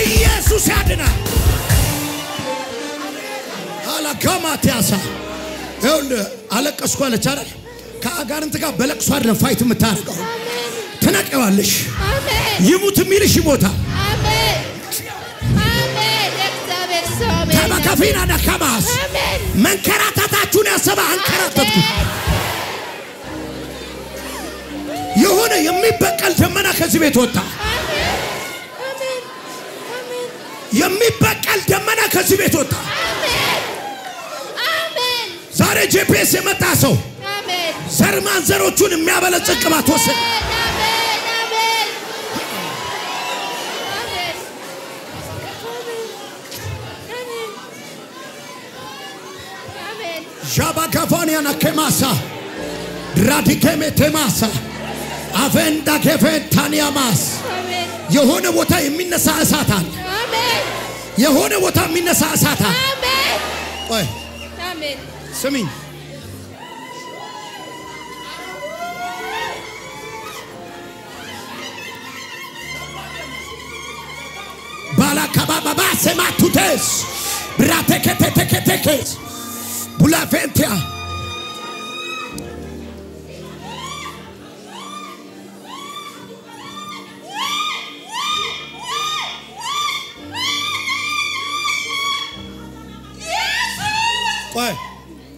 ኢየሱስ ያድናል አላጋማቲያሳ አለቀስኩ አለች አይደል ከአጋንንት ጋር በለቅሶ አይደለም ፋይት የምታረቀው ተነቀዋለሽ አሜን ይሙት የሚልሽ ይሞታል አሜን አሜን እግዚአብሔር ሰው አሜን ተባከፊና ደካማስ አሜን መንከራተታችሁን ያሰባ አንከራተትኩ የሆነ የሚበቀል ደመና ከዚህ ቤት ወጣ አሜን አሜን አሜን የሚበቀል ደመና ከዚህ ቤት ወጣ አሜን አሜን ዛሬ ጂፒኤስ የመጣ ሰው አሜን ዘር ማንዘሮቹን የሚያበለጽግ ቅባት ወሰደ አሜን አሜን አሜን አሜን ጃባጋቫኒያና ከማሳ ራዲኬሜ ተማሳ አቨንዳ ከፈታኒያማስ አሜን የሆነ ቦታ የሚነሳ እሳት አለ አሜን የሆነ ቦታ የሚነሳ እሳት አለ አሜን ቆይ አሜን ስሚኝ ባላካባባ ሰማቱቴስ ብራቴከቴከቴከስ ቡላፌንቲያ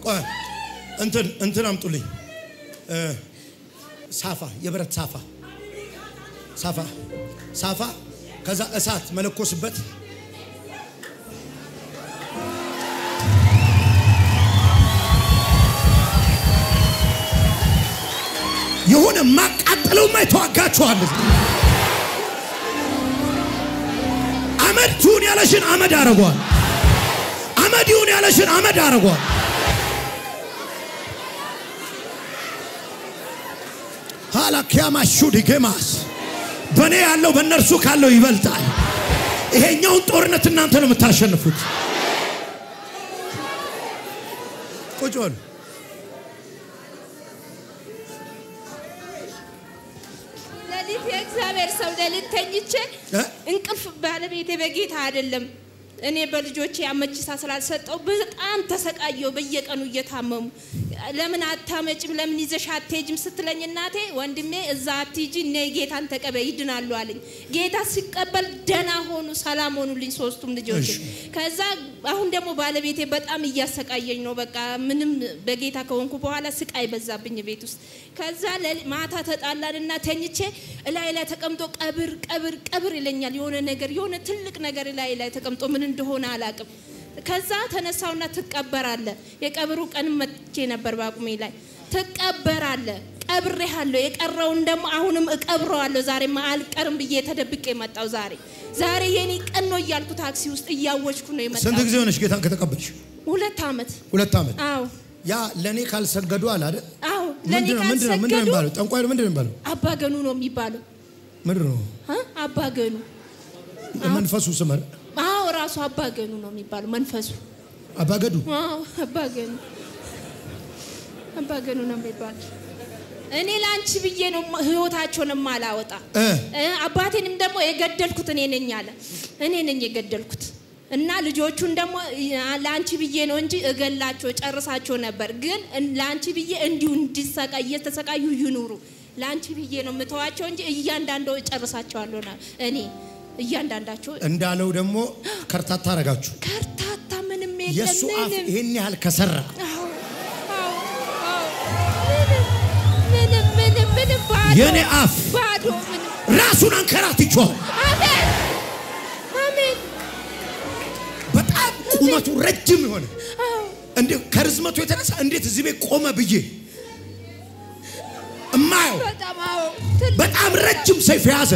ቆይ እንትን አምጡልኝ ሳፋ የብረት ሳፋ ከዛ እሳት መለኮስበት የሆነ ማቃጠለው ማይተዋጋችኋል አመድ ቱን ያለሽን አመድ አረጋል አመድ ይሁን ያለሽን አመድ አረጋው ሃላኪያማሹ ዲገማስ በኔ ያለው በእነርሱ ካለው ይበልጣል ይሄኛውን ጦርነት እናንተ ነው የምታሸንፉት ቁጭ በሉ ለሊት የእግዚአብሔር ሰው ለሊት ተኝቼ እንቅልፍ ባለቤቴ በጌታ አይደለም እኔ በልጆቼ ያመችሳ ስላልሰጠው በጣም ተሰቃየው በየቀኑ እየታመሙ ለምን አታመጭም ለምን ይዘሽ አትሄጂም ስትለኝ እናቴ ወንድሜ እዛ አትሂጂ እኔ ጌታን ተቀበይ ይድናሉ አለኝ ጌታ ሲቀበል ደና ሆኑ ሰላም ሆኑልኝ ሶስቱም ልጆቼ ከዛ አሁን ደግሞ ባለቤቴ በጣም እያሰቃየኝ ነው በቃ ምንም በጌታ ከሆንኩ በኋላ ስቃይ በዛብኝ ቤት ውስጥ ከዛ ማታ ተጣላንና ተኝቼ ላይ ተቀምጦ ቀብር ይለኛል የሆነ ነገር የሆነ ትልቅ ነገር ላይ ተቀምጦ ምን እንደሆነ አላቅም ከዛ ተነሳውና ተቀበራለ የቀብሩ ቀን መጥቼ ነበር ባቁሜ ላይ ተቀበራለ ቀብሬሃለሁ የቀረውን ደግሞ አሁንም እቀብረዋለሁ ዛሬ ማልቀርም ብዬ ተደብቄ መጣው ዛሬ የኔ ቀን ነው ያልኩ ታክሲ ውስጥ እያወጅኩ ነው የመጣው ስንት ጊዜ ሆነሽ ጌታን ከተቀበልሽ 2 አመት አዎ ያ ለኔ ካልሰገዱ አለ አይደል አዎ ለኔ ካልሰገዱ ምንድነው የሚባለው ጠንቋይ ምንድነው የሚባለው አባገኑ ነው የሚባለው ምንድነው አባገኑ መንፈሱ ስመር አዎ ራሱ አባገኑ ነው የሚባለው መንፈሱ አባገዱ አዎ አባገኑ ነው የሚባለው እኔ ላንቺ ብዬ ነው ህይወታቸውን ማላወጣ አባቴንም ደግሞ የገደልኩት እኔ ነኝ አለ እኔ ነኝ የገደልኩት እና ልጆቹን ደግሞ ላንቺ ብዬ ነው እንጂ እገላቸው ጨርሳቸው ነበር ግን ላንቺ ብዬ እንዲሁ እንዲሰቃይ ተሰቃዩ ይኑሩ ላንቺ ብዬ ነው መተዋቸው እንጂ እያንዳንዱ ጨርሳቸዋለሁ እኔ እያንዳንዳቸው እንዳለው ደግሞ ከርታታ አረጋችሁ ከርታታ ምንም የለም የሱ አፍ ይሄን ያህል ከሰራ ምንም የኔ አፍ ባዶ ራሱን አንከራትቷል አሜን በጣም ቁመቱ ረጅም ይሆነ እንዴ ከርዝመቱ የተነሳ እንዴት እዚህ ቤት ቆመ ብዬ እማየው በጣም ረጅም ሰይፍ ያዘ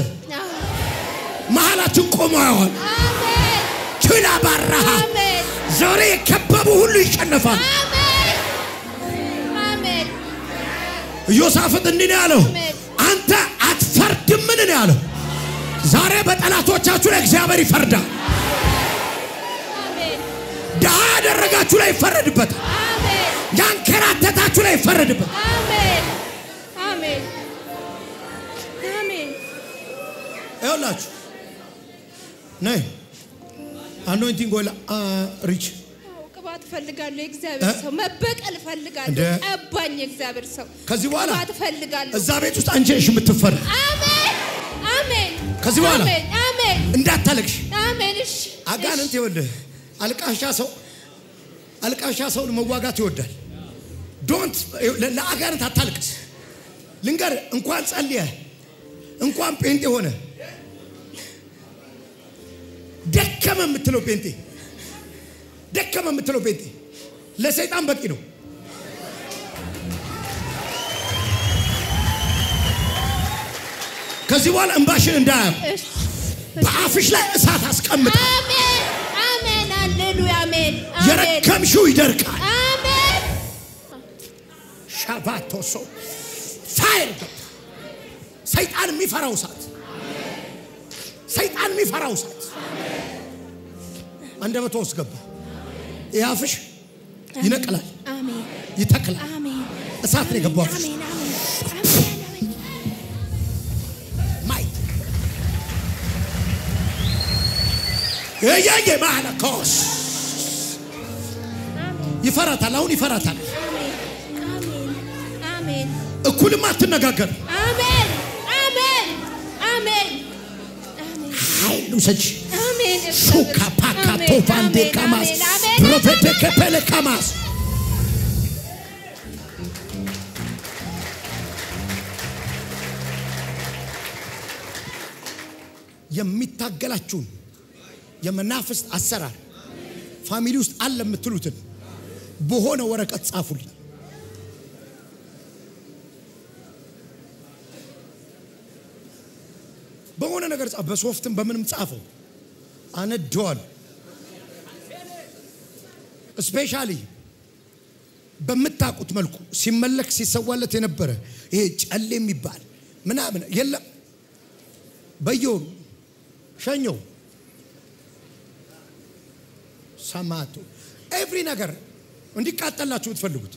መሐላችን ቆሞ ያዋል አሜን ችላ ባራሃ አሜን ዛሬ የከበቡ ሁሉ ይሸነፋል አሜን ዮሳፍጥ እንዲህ ነው ያለው አንተ አትፈርድም ምን ነው ያለው ዛሬ በጠላቶቻችሁ ላይ እግዚአብሔር ይፈርዳል አሜን ደሃ ያደረጋችሁ ላይ ይፈረድበት አሜን ያንከራተታችሁ ላይ ይፈረድበት አሜን አሜን አሜን ይኸውላችሁ ነይ አኖይንቲንግ ወላ ሪች ቅባት ፈልጋለሁ እግዚአብሔር ሰው መበቀል ፈልጋለሁ ቀባኝ እግዚአብሔር ሰው ከዚህ በኋላ ቅባት ፈልጋለሁ እዛ ቤት ውስጥ አንቺ ነሽ የምትፈረድ አሜን አሜን ከዚህ በኋላ አሜን እንዳታለቅሽ አሜን እሺ አጋንንት ይወልህ አልቃሻ ሰው መዋጋት ይወዳል ዶንት ለአጋንንት አታልቅስ ልንገር እንኳን ጸልየ እንኳን ጴንጤ ሆነ ደከመ የምትለው ጴንጤ ለሰይጣን በቂ ነው ከዚህ በኋላ እንባሽን እንዳያም በአፍሽ ላይ እሳት አስቀምጣ አሜን አሜን ሃሌሉያ አሜን የረከምሽው ይደርቃል አሜን ሻባቶሶ ፋይር ሰይጣን የሚፈራው እሳት አንደበቶ ውስጥ ገባ ያፍሽ ይነቀላል አሜን ይተክላል አሜን እሳት ነው የገባው አሜን ማይ ያያየ ማለኮስ ይፈራታል አሁን ይፈራታል አሜን እኩልም አትነጋገር አሜን አሜን አሜን ኃይሉ ሰጭ አሜን ሹካ ፓካ ቶፋንዴ ካማስ ፕሮፌት ከፈለ ካማስ የሚታገላችሁን የመናፍስት አሰራር ፋሚሊ ውስጥ አለ የምትሉትን በሆነ ወረቀት ጻፉልኝ በሆነ ነገር ጻፍ በሶፍትም በምንም ጻፈው አነደዋል ስፔሻሊ በመታቁት መልኩ ሲመለክ ሲሰዋለት የነበረ ይሄ ጨሌ የሚባል ምናምን የለም በየወሩ ሸኞ ሰማቱ ኤቭሪ ነገር እንዲቃጠላችሁ ትፈልጉት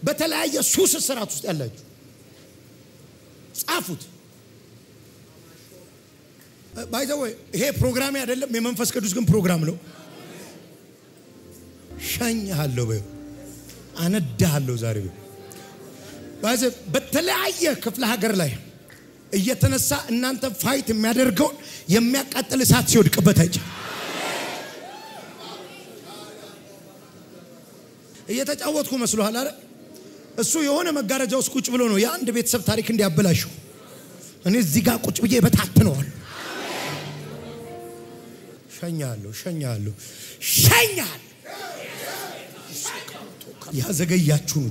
በተለያየ ሱስ ስራት ውስጥ ያላችሁ ጻፉት ባይ ዘ ወይ ይሄ ፕሮግራም አይደለም የመንፈስ ቅዱስ ግን ፕሮግራም ነው ሸኛለሁ በይ አነዳለሁ ዛሬ ባይዘ በተለያየ ክፍለ ሀገር ላይ እየተነሳ እናንተ ፋይት የሚያደርገው የሚያቃጥል እሳት ሲወድቅበት አይቻ እየተጫወትኩ መስሎሃል አይደል እሱ የሆነ መጋረጃ ውስጥ ቁጭ ብሎ ነው የአንድ ቤተሰብ ታሪክ እንዲያበላሽው እኔ እዚህ ጋር ቁጭ ብዬ በታትነዋል ሸኛለሁ ያዘገያችሁ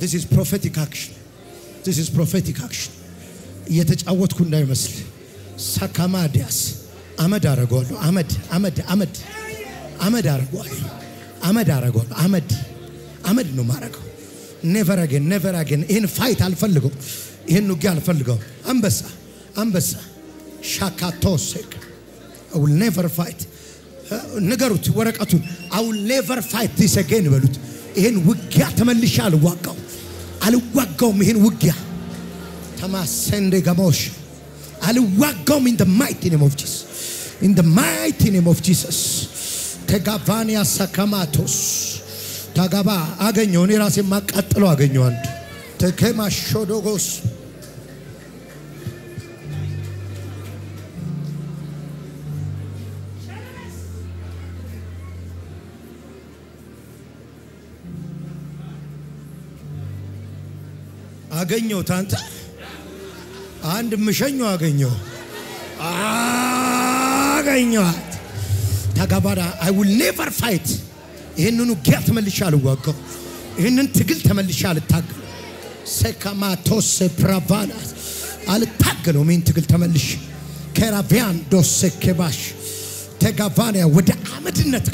this is prophetic action እየተጫወትኩ እንዳይመስል ሳካማዲያስ አመድ አረጋለሁ አመድ አረጋለሁ አመድ ነው ማረጋው never again ይሄን ፋይት አልፈልገው ይሄን ውጊያ አልፈልገው አንበሳ ሻካቶስክ I will never fight ንገሩት ወረቀቱን I will never fight this again በሉት ይሄን ውጊያ ተመልሼ አልዋጋውም ይሄን ውጊያ ተማሰንደ ጋሞሽ አልዋጋውም in the mighty name of Jesus ተጋቫኒያ ሰካማቶስ ታጋባ አገኘው እኔ ራሴ ማቃጠለው አገኘው አንድ ተከማሾዶጎስ አገኘው ታንተ አንድ ምሸኞ አገኘው ታጋባዳ I will never fight ይሄንን ውጊያ ተመልሼ አልዋጋው ይሄንን ትግል ተመልሼ አልታገለው ሰካማቶስ ፕራቫና አልታገለው ምን ትግል ተመልሼ ከራቪያን ዶሰከባሽ ተጋቫኒያ ወደ አመድነት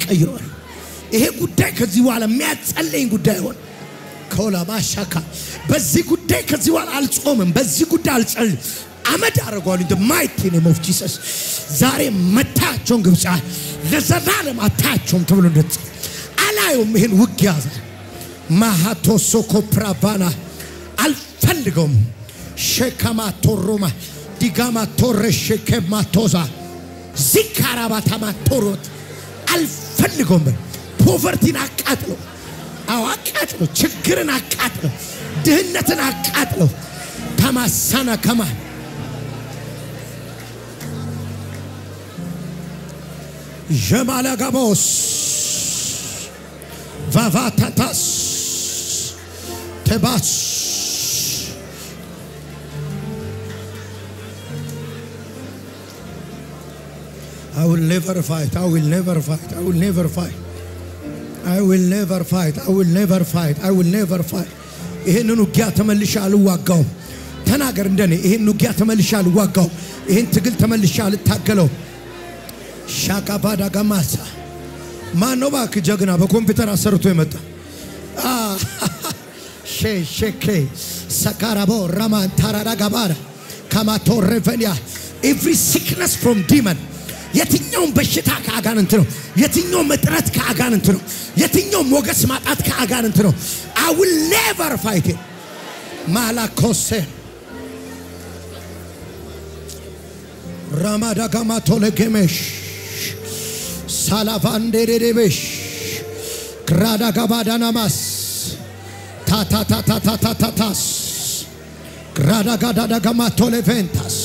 ቀይሯል ይሄ ጉዳይ ከዚህ በኋላ የሚያጸለኝ ጉዳይ ሆነ ኮላባሻካ በዚህ ጉዳይ ከዚህ በኋላ አልጾምም በዚህ ጉዳይ አልጸልይም አመድ አረጋለሁ in the mighty name of Jesus ዛሬ መታቸውን ግብጻ ለዘላለም አታቸውም ተብሎ እንደት አላየውም ይሄን ውጊያ ማሃቶሶኮ ፕራቫና አልፈልገውም ሸካማ ቶሮማ ዲጋማ ቶረሸከማ ቶዛ ዚካራባታማ ቶሮት አልፈልገውም ፖቨርቲን አቃጥለው አቃጥለው ችግርን አቃጥለው ድህነትን አቃጥለው ተማሳና ከማ ጀማላ ጋቦስ ቫቫታታስ ተባስ I will never fight ይሄንን ውጊያ ተመልሼ አልዋጋው ተናገር እንደኔ ይሄን ውጊያ ተመልሼ አልዋጋው ይሄን ትግል ተመልሼ አልታገለው ሻካባዳ ጋማሳ ማነው ባክ ጀግና በኮምፒውተር አሰርቶ የመጣ ሼኬ ሰካራቦ ራማን ታራዳ ጋባራ ካማቶሬቨኒያ every sickness from demon የትኛው በሽታ ከአጋንንት ነው የትኛው መጥራት ከአጋንንት ነው የትኛው ሞገስ ማጣት ከአጋንንት ነው I will never fight it ማላኮሴ ራማዳ ጋማቶለገመሽ ሳላቫንዴሬቤሽ ክራዳ ጋባዳናማስ ታታታታታታታስ ክራዳ ጋዳዳ ጋማቶለቬንታስ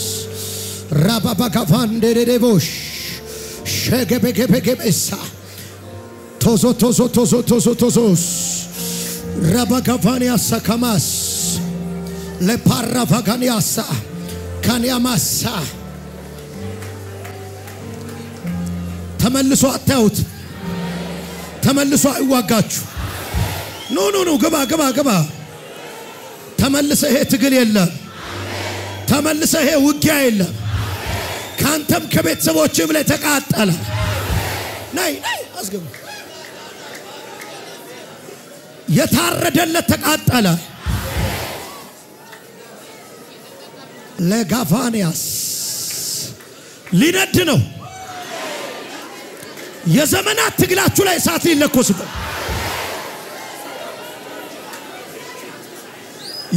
ራባባጋቫንዴሬቦሽ ሸገበገበገበሳ ቶዞ ረባጋቫኒያ ሰካማስ ለፓራቫጋኒያሳ ካኒያማሳ ተመልሶ አታውት ተመልሶ አይዋጋችሁ ኖ ገባ ተመልሰ ይሄ ትግል የለም ተመልሰ ይሄ ውጊያ የለም ካንተም ከቤተሰቦችም ላይ ተቃጠለ ናይ አስገቡ የታረደለት ተቃጠለ ለጋፋንያስ ሊነድ ነው የዘመናት ትግላችሁ ላይ እሳት ሊለኮስበት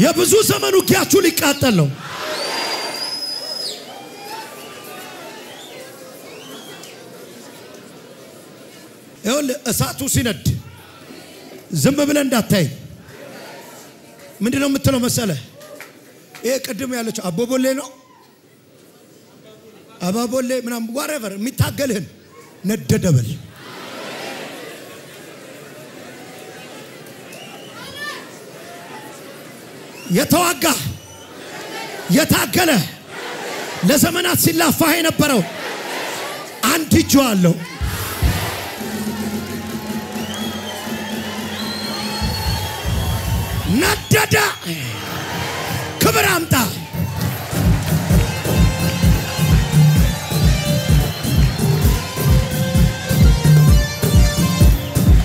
የብዙ ዘመኑ ውጊያችሁ ሊቃጠል ነው ይሁን እሳቱ ሲነድ ዝም ብለን እንዳታይ ምንድነው የምትለው መሰለ ይሄ ቅድም ያለችው አቦቦሌ ነው አባቦሌ ምናም whatever የሚታገልህን ነደደበል የተዋጋ የታገለ ለዘመናት ሲላፋህ የነበረው አንድ እጁ አለው ነደደ ክብር አምጣ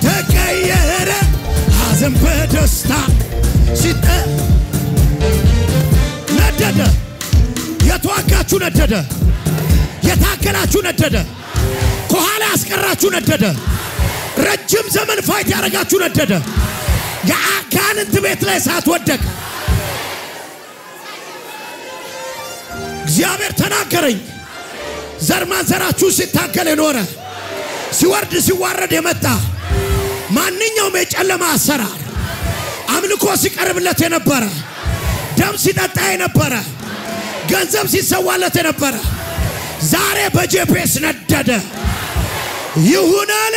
ተቀየረ ሐዘን በደስታ ሲጠ ነደደ የተዋጋችሁ ነደደ የታገላችሁ ነደደ ከኋላ ያስቀራችሁ ነደደ ረጅም ዘመን ፋይት ያረጋችሁ ነደደ የአጋንንት ቤት ላይ እሳት ወደቀ እግዚአብሔር ተናገረኝ ዘር ማንዘራችሁ ሲታገል የኖረ ሲወርድ ሲዋረድ የመጣ ማንኛውም የጨለማ አሰራር አምልኮ ሲቀርብለት የነበረ ደም ሲጠጣ የነበረ ገንዘብ ሲሰዋለት የነበረ ዛሬ በጄፒኤስ ነደደ ይሁን አለ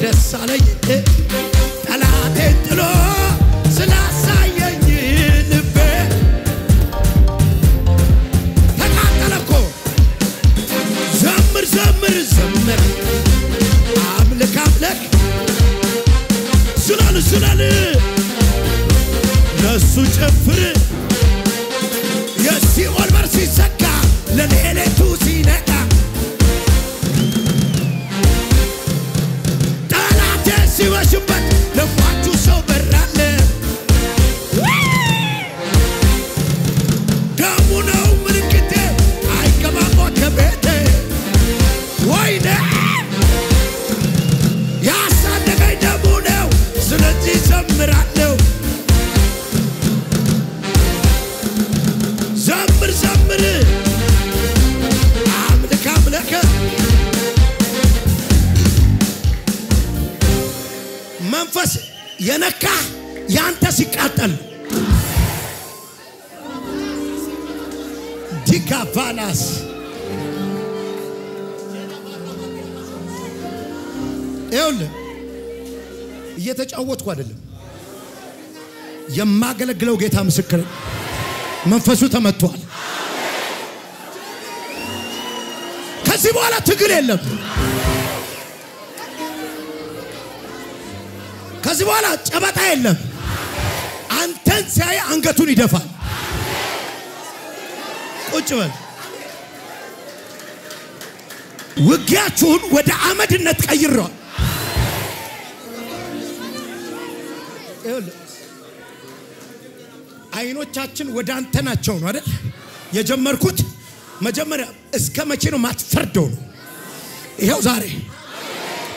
ደሳለኝ ጠላቴ ጥሎ ስላሳየኝ ልቤ ተቃጠለኮ ዘምር ዘምር ዘምር አምልክ አምልክ ዝለል ዝለል ለሱ ጨፍር የሲኦል በር ሲዘጋ ለሌሊቱ ሲነጋ ሲወሽበት ለሟቹ ሰው በራለ ደሙ ነው ምልክቴ አይገባም ከቤቴ ወይኔ ያሳደገኝ ደሙ ነው ስለዚህ ዘምራለሁ ዘምር ዘምር አምልክ አምልክ መንፈስ የነካ ያንተ ሲቃጠል ዲካፋላስ ይኸውልህ እየተጫወትኩ አይደለም የማገለግለው ጌታ ምስክር መንፈሱ ተመቷል ከዚህ በኋላ ትግል የለም ከዚህ በኋላ ጨበጣ የለም አንተን ሲያይ አንገቱን ይደፋል ቁጭ በል ውጊያችሁን ወደ አመድነት ቀይሯል አይኖቻችን ወደ አንተ ናቸው ነው አይደል የጀመርኩት መጀመሪያ እስከ መቼ ነው ማትፈርደው ነው ይሄው ዛሬ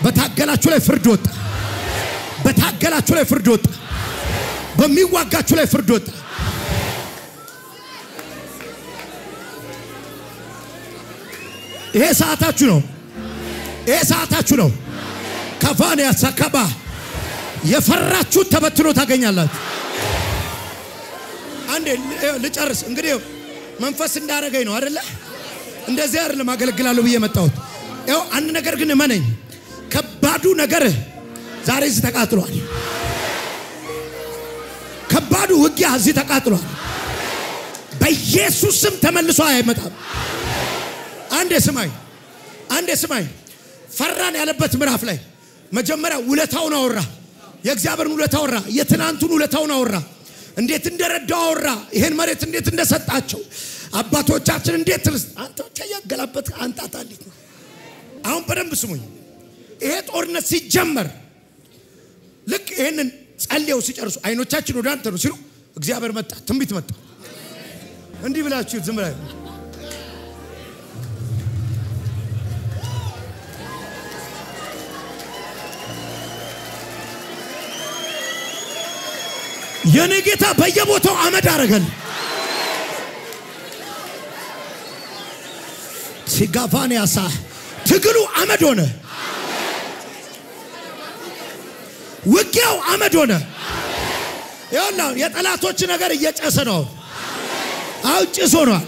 በታገላችሁ ላይ ፍርድ ወጣ በታገላችሁ ላይ ፍርድ ወጣ በሚዋጋችሁ ላይ ፍርድ ወጣ ይሄ ሰዓታችሁ ነው። ይሄ ሰዓታችሁ ነው። ከፋንያ ሰከባ የፈራችሁት ተበትኖ ታገኛላችሁ። አንዴ ልጨርስ። እንግዲህ መንፈስ እንዳረገኝ ነው አይደለ? እንደዚህ አይደለም አገለግላለሁ ብዬ መጣሁት። ያው አንድ ነገር ግን እመነኝ፣ ከባዱ ነገር ዛሬ እዚህ ተቃጥሏል። ከባዱ ውጊያ እዚህ ተቃጥሏል። በኢየሱስ ስም ተመልሶ አይመጣም። አንዴ ስማኝ። ፈራን ያለበት ምዕራፍ ላይ መጀመሪያ ውለታውን አወራ። የእግዚአብሔርን ውለታ አወራ። የትናንቱን ውለታውን አወራ። እንዴት እንደረዳው አወራ። ይሄን መሬት እንዴት እንደሰጣቸው አባቶቻችን እንዴት አንተ ከያገላበት አንጣጣልኝ። አሁን በደንብ ስሙኝ። ይሄ ጦርነት ሲጀመር ልክ ይሄንን ጸልየው ሲጨርሱ አይኖቻችን ወደ አንተ ነው ሲሉ እግዚአብሔር መጣ፣ ትንቢት መጣ። እንዲህ ብላችሁ ዝም ብላችሁ የኔ ጌታ በየቦታው አመድ አረገል። ሲጋፋንያሳ ትግሉ አመድ ሆነ። ውጊያው አመድ ሆነ። ይኸውልህ የጠላቶች ነገር እየጨሰ ነው። አሁን ጭስ ሆኗል።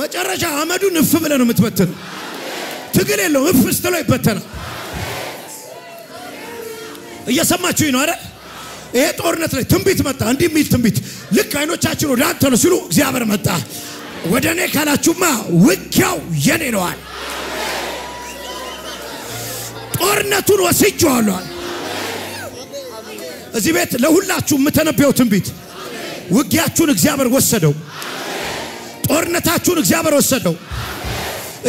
መጨረሻ አመዱን እፍ ብለህ ነው የምትበትነው። ትግል የለውም። እፍ ስትለው ይበተናል። እየሰማችሁኝ ነው አይደል? ይሄ ጦርነት ላይ ትንቢት መጣ። እንዲህ የሚል ትንቢት ልክ አይኖቻችን ወደ አንተ ነው ሲሉ እግዚአብሔር መጣ። ወደ እኔ ካላችሁማ ውጊያው የኔ ነው አለ። ጦርነቱን ወስጄዋለሁ። እዚህ ቤት ለሁላችሁ የምተነበየው ትንቢት ውጊያችሁን እግዚአብሔር ወሰደው። ጦርነታችሁን እግዚአብሔር ወሰደው።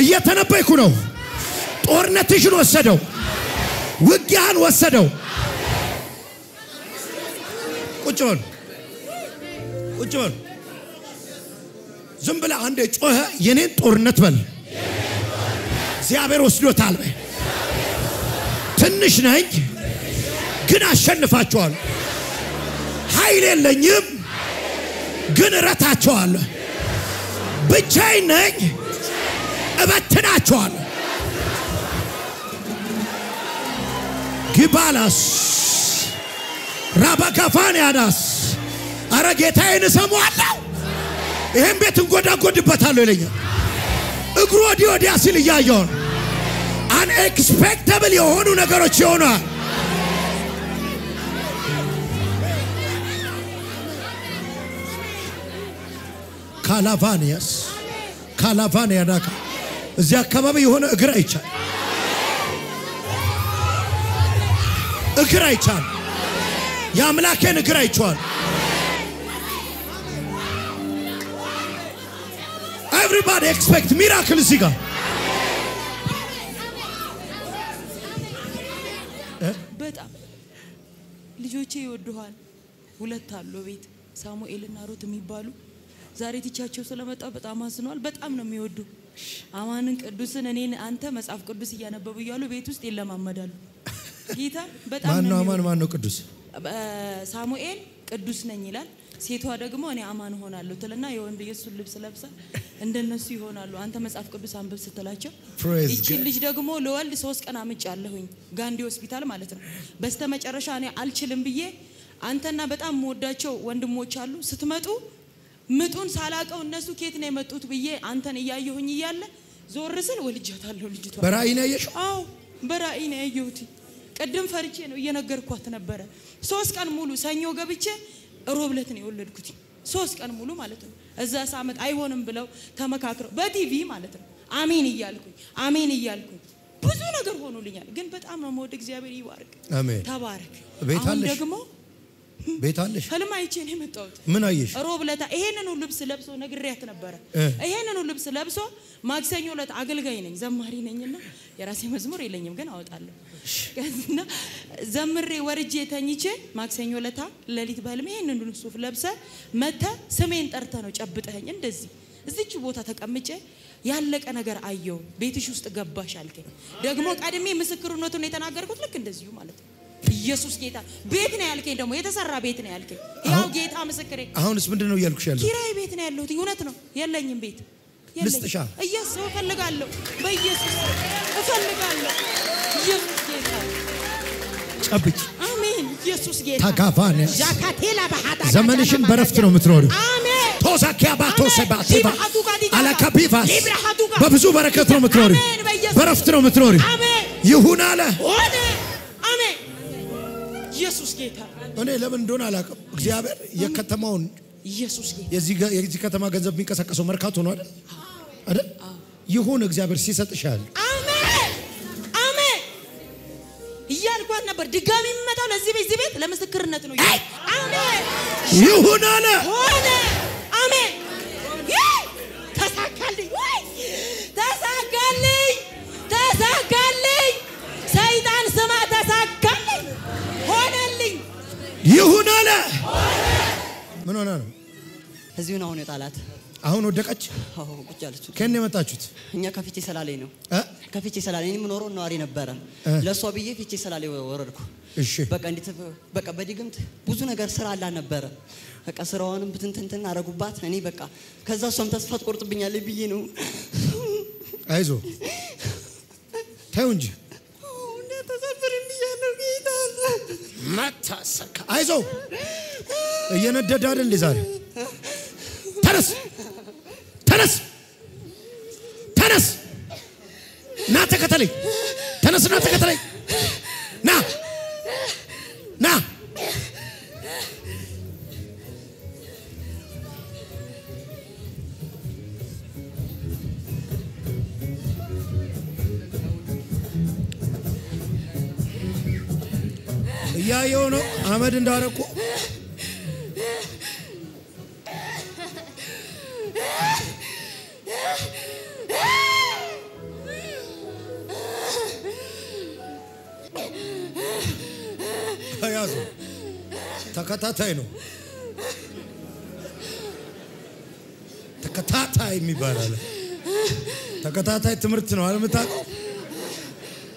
እየተነበይኩ ነው። ጦርነትሽን ወሰደው። ውጊያን ወሰደው። ቁጭ በል ዝም ብለህ አንዴ ጮኸ የኔን ጦርነት በል። እግዚአብሔር ወስዶታል በል። ትንሽ ነኝ ግን አሸንፋቸዋለሁ። ኃይል የለኝም ግን እረታቸዋለሁ። ብቻዬን ነኝ እበትናቸዋለሁ። ግባላስ ራባካፋንያዳስ አረ ጌታዬን እሰማዋለሁ። ይሄን ቤት እንጎዳጎድበታለሁ ይለኛል። እግሩ ወዲህ ወዲያ ሲል እያየሁ ነው። አንኤክስፔክተብል የሆኑ ነገሮች ይሆናል። ካላቫንያዳካ እዚህ አካባቢ የሆነ እግር አይቻል። የአምላኬን እግር አይቻል። Everybody expect miracle እዚህ ጋር በጣም ልጆቼ ይወዱሃል። ሁለት አሉ ቤት ሳሙኤልና ሩት የሚባሉ ዛሬ ትቻቸው ስለመጣ በጣም አዝኗል። በጣም ነው የሚወዱ አማንን ቅዱስን እኔን አንተ መጽሐፍ ቅዱስ እያነበቡ ይያሉ ቤት ውስጥ ይለማመዳሉ። ጌታ በጣም ነው ማን ነው ቅዱስ? ሳሙኤል ቅዱስ ነኝ ይላል። ሴቷ ደግሞ እኔ አማን ሆናለሁ ትልና የወንድ ኢየሱስ ልብስ ለብሳ እንደነሱ ይሆናሉ። አንተ መጽሐፍ ቅዱስ አንብብ ስትላቸው እቺ ልጅ ደግሞ ለወልድ 3 ቀን አምጫለሁኝ ጋንዲ ሆስፒታል ማለት ነው። በስተመጨረሻ እኔ አልችልም ብዬ አንተና በጣም ወዳቸው ወንድሞች አሉ ስትመጡ ምጡን ሳላቀው እነሱ ከየት ነው የመጡት ብዬ አንተን እያየሁኝ እያለ ዞር ስል ወልጃታለሁ ልጅቷ። በራእይ ነው ያየሽው? አዎ በራእይ ነው ያየሁት። ቅድም ፈርቼ ነው እየነገርኳት ነበር። 3 ቀን ሙሉ ሰኞ ገብቼ ሮብለት ነው የወለድኩት። 3 ቀን ሙሉ ማለት ነው። እዛ ሳመት አይሆንም ብለው ተመካክረው በቲቪ ማለት ነው አሜን እያልኩኝ ብዙ ነገር ሆኖልኛል። ግን በጣም ነው ወደ እግዚአብሔር ይባርክ። አሜን ተባረክ። ቤታለሽ ደግሞ ቤታለሽ ህልም አይቼ ነው የመጣሁት። ምን አየሽ? ሮብለታ ይሄንን ልብስ ለብሶ ነግሬያት ነበር። ይሄንን ልብስ ለብሶ ማክሰኞ ዕለት አገልጋይ ነኝ ዘማሪ ነኝና የራሴ መዝሙር የለኝም ግን አወጣለሁ። ከዚህና ዘምሬ ወርጄ ተኝቼ ማክሰኞ ዕለት ለሊት በህልሜ ይሄንን ሱፍ ለብሰ መተ ስሜን ጠርተ ነው ጨብጠኝ እንደዚህ እዚች ቦታ ተቀምጬ ያለቀ ነገር አየው። ቤትሽ ውስጥ ገባሽ አልከኝ። ደግሞ ቀድሜ ምስክርነቱን የተናገርኩት ልክ እንደዚሁ ማለት ነው። ኢየሱስ ጌታ ቤት ነው ያልከኝ። ደግሞ የተሰራ ቤት ነው ያልከኝ። ያው ጌታ ምስክሬ። አሁንስ ምንድነው ያልኩሽ ያለው? ኪራይ ቤት ነው ያለሁት። እውነት ነው የለኝም ቤት። ልስጥሻ ኢየሱስ እፈልጋለሁ በኢየሱስ እፈልጋለሁ ኢየሱስ ጌታ ጨብጭ አሜን ኢየሱስ ጌታ ታጋፋነ ጃካቴላ በሃዳ ዘመንሽን በረፍት ነው የምትኖሪው አሜን ቶዛኪያ ባቶሰባቲባ አላካቢቫ በብዙ በረከት ነው የምትኖሪው በረፍት ነው የምትኖሪው አሜን ይሁን አለ ሆነ አሜን ኢየሱስ ጌታ እኔ ለምን እንደሆነ አላውቅም እግዚአብሔር የከተማውን ኢየሱስ ጌታ የዚህ ከተማ ገንዘብ የሚንቀሳቀሰው መርካቶ ነው አይደል ይሁን እግዚአብሔር ሲሰጥሻል አሜን አሜን ይያልኳት ነበር ድጋሚ መጣው ለዚህ ቤት ለምስክርነት ነው አሜን ይሁን አለ ሆነ አሜን ተሳካልኝ ተሳካልኝ ሰይጣን ስማ ተሳካልኝ ሆነልኝ ይሁን አለ ምን ሆነ ነው እዚሁ ነው የጣላት አሁን ወደቀች አዎ ቁጭ አለች ከኔ መጣችሁት እኛ ከፊቴ ሰላሌ ነው ከፊቴ ሰላሌ እኔ ምኖረው ነዋሪ ነበረ ለሷ ብዬ ፊቴ ሰላሌ ወረድኩ እሺ በቃ እንዴት በቃ በዲግምት ብዙ ነገር ስራ አላ ነበረ በቃ ስራውንም ብትንተንተን አረጉባት እኔ በቃ ከዛ ሷም ተስፋ ትቆርጥብኛለች ብዬ ነው አይዞ ታዩ እንጂ ተሰፍርም ይያለው ጌታ ማታሰካ አይዞ እየነደደ አይደል ዛሬ ተነስ ና ተከተለኝ ተነስና ተከተለኝ ና እያየው ነው አመድ እንዳረኩ ያዙ ተከታታይ ነው ተከታታይ የሚባላል ተከታታይ ትምህርት ነው አልመጣው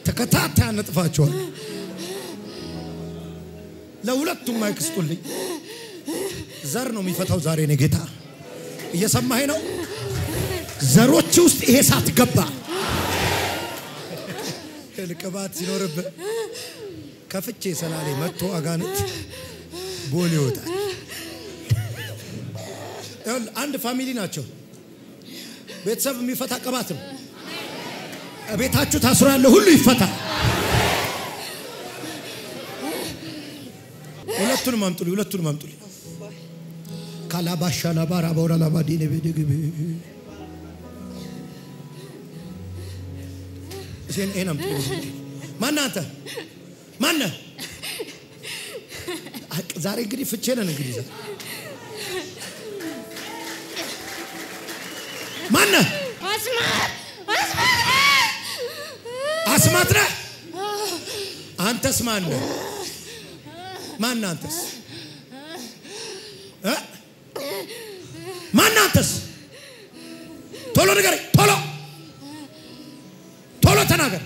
ተከታታይ አንጥፋቸዋል ለሁለቱም ማይክስጡልኝ ዘር ነው የሚፈታው ዛሬ ነው ጌታ እየሰማኸኝ ነው ዘሮች ውስጥ ይሄ ሳት ገባ ልቀባት ሲኖርብ ከፍቼ ሰላሌ መጥቶ አጋንት ቦሌ ይወጣል አንድ ፋሚሊ ናቸው ቤተሰብ የሚፈታ ቀባት ነው ቤታችሁ ታስሮ ያለ ሁሉ ይፈታ ሁለቱንም አምጡልኝ ካላባሻ ላባራ ባውራ ላባዲኔ በደግብ እኔ አምጡልኝ ማናንተ ማነ ዛሬ እንግዲህ ፍቼ ነን እንግዲህ ማነ አስማት ነህ አንተስ ማን ነህ ማን አንተስ ማን አንተስ ቶሎ ንገረኝ ቶሎ ተናገር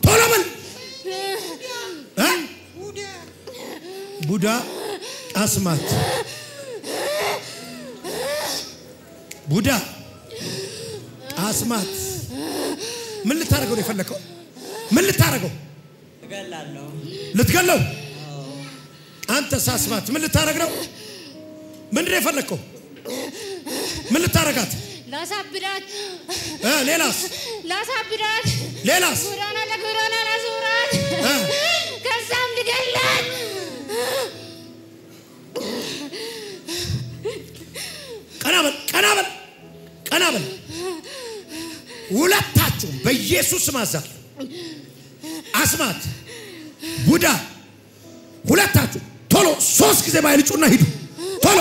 ቶሎ በል ቡዳ አስማት ቡዳ አስማት ምን ልታረገው ነው የፈለከው ምን ልታረገው እገላለሁ ልትገለው አንተ አስማት ምን ልታረግ ነው ምንድን ነው የፈለከው ምን ልታረጋት ላሳብዳት ሌላስ ላሳብዳት ሌላስ ጎዳና ላዞራት ከዛም ልገላት ቀና በል ሁለታችሁ በኢየሱስ ማዛል አስማት ቡዳ ሁለታችሁ ቶሎ 3 ጊዜ ባይልጩና ሂዱ ቶሎ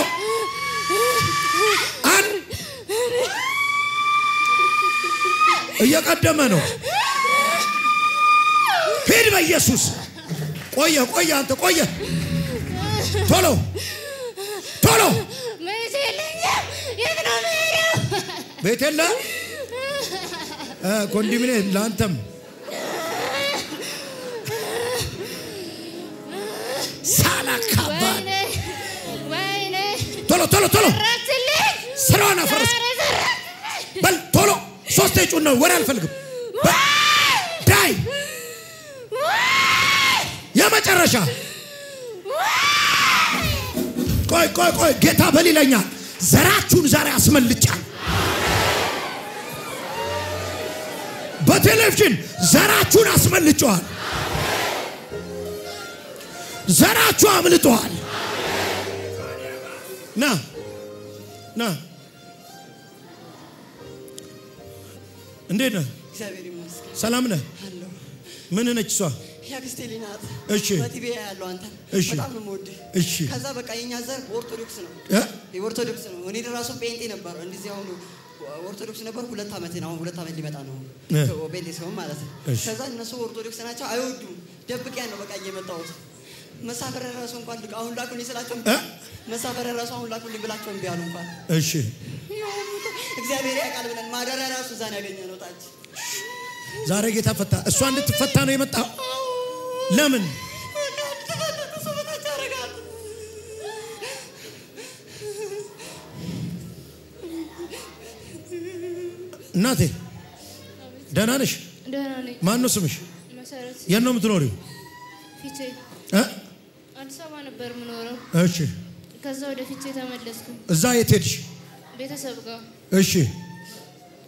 እየቀደመ ነው ሂድ በኢየሱስ ቆየ አንተ ቆየ ቶሎ ቤት የለ ኮንዶሚኒየም ላንተም ቶሎ ስራዋን አፈረስ በል ቶሎ 3 ጩን ነው ወሬ አልፈልግም ዳይ የመጨረሻ ቆይ ጌታ በሊለኛል ዘራችሁን ዛሬ አስመልጫል በቴሌቪዥን ዘራችሁን አስመልጫል ዘራችሁ አምልጧል ና እንዴት ነህ እግዚአብሔር ይመስገን ሰላም ነህ አለሁ ምን ነች እሷ ያክስቴ ልናት እሺ በቲቪ ያለው አንተ እሺ በጣም ነው የምወድህ እሺ ከዛ በቃ የኛ ዘር ኦርቶዶክስ ነው የኦርቶዶክስ ነው እኔ ራሱ ጴንጤ ነበር እንደዚህ አሁን ኦርቶዶክስ ነበር 2 አመት ነው 2 አመት ሊመጣ ነው ጴንጤ ሲሆን ማለት ነው ከዛ እነሱ ኦርቶዶክስ ናቸው አይወዱም ደብቂያ ነው በቃ እየመጣሁት መሳፈሪያ ራሱ እንኳን አሁን ላኩልኝ ስላቸው መሳፈሪያ ራሱ አሁን ላኩልኝ ብላቸው እምቢ አሉ እንኳን እሺ እግዚአብሔር ያውቃል ብለን ማደሪያ ራሱ ዛን ያገኘነው ታች ዛሬ ጌታ ፈታ እሷ እንድትፈታ ነው የመጣው ለምን እናቴ ደህና ነሽ ደህና ነኝ ማን ነው ስምሽ መሰረት የት ነው የምትኖሪው ፊቼ አዲስ አበባ ነበር የምኖረው እሺ ከዛ ወደ ፊቼ ተመለስኩ እዛ የት ሄድሽ ቤተሰብ ጋር እሺ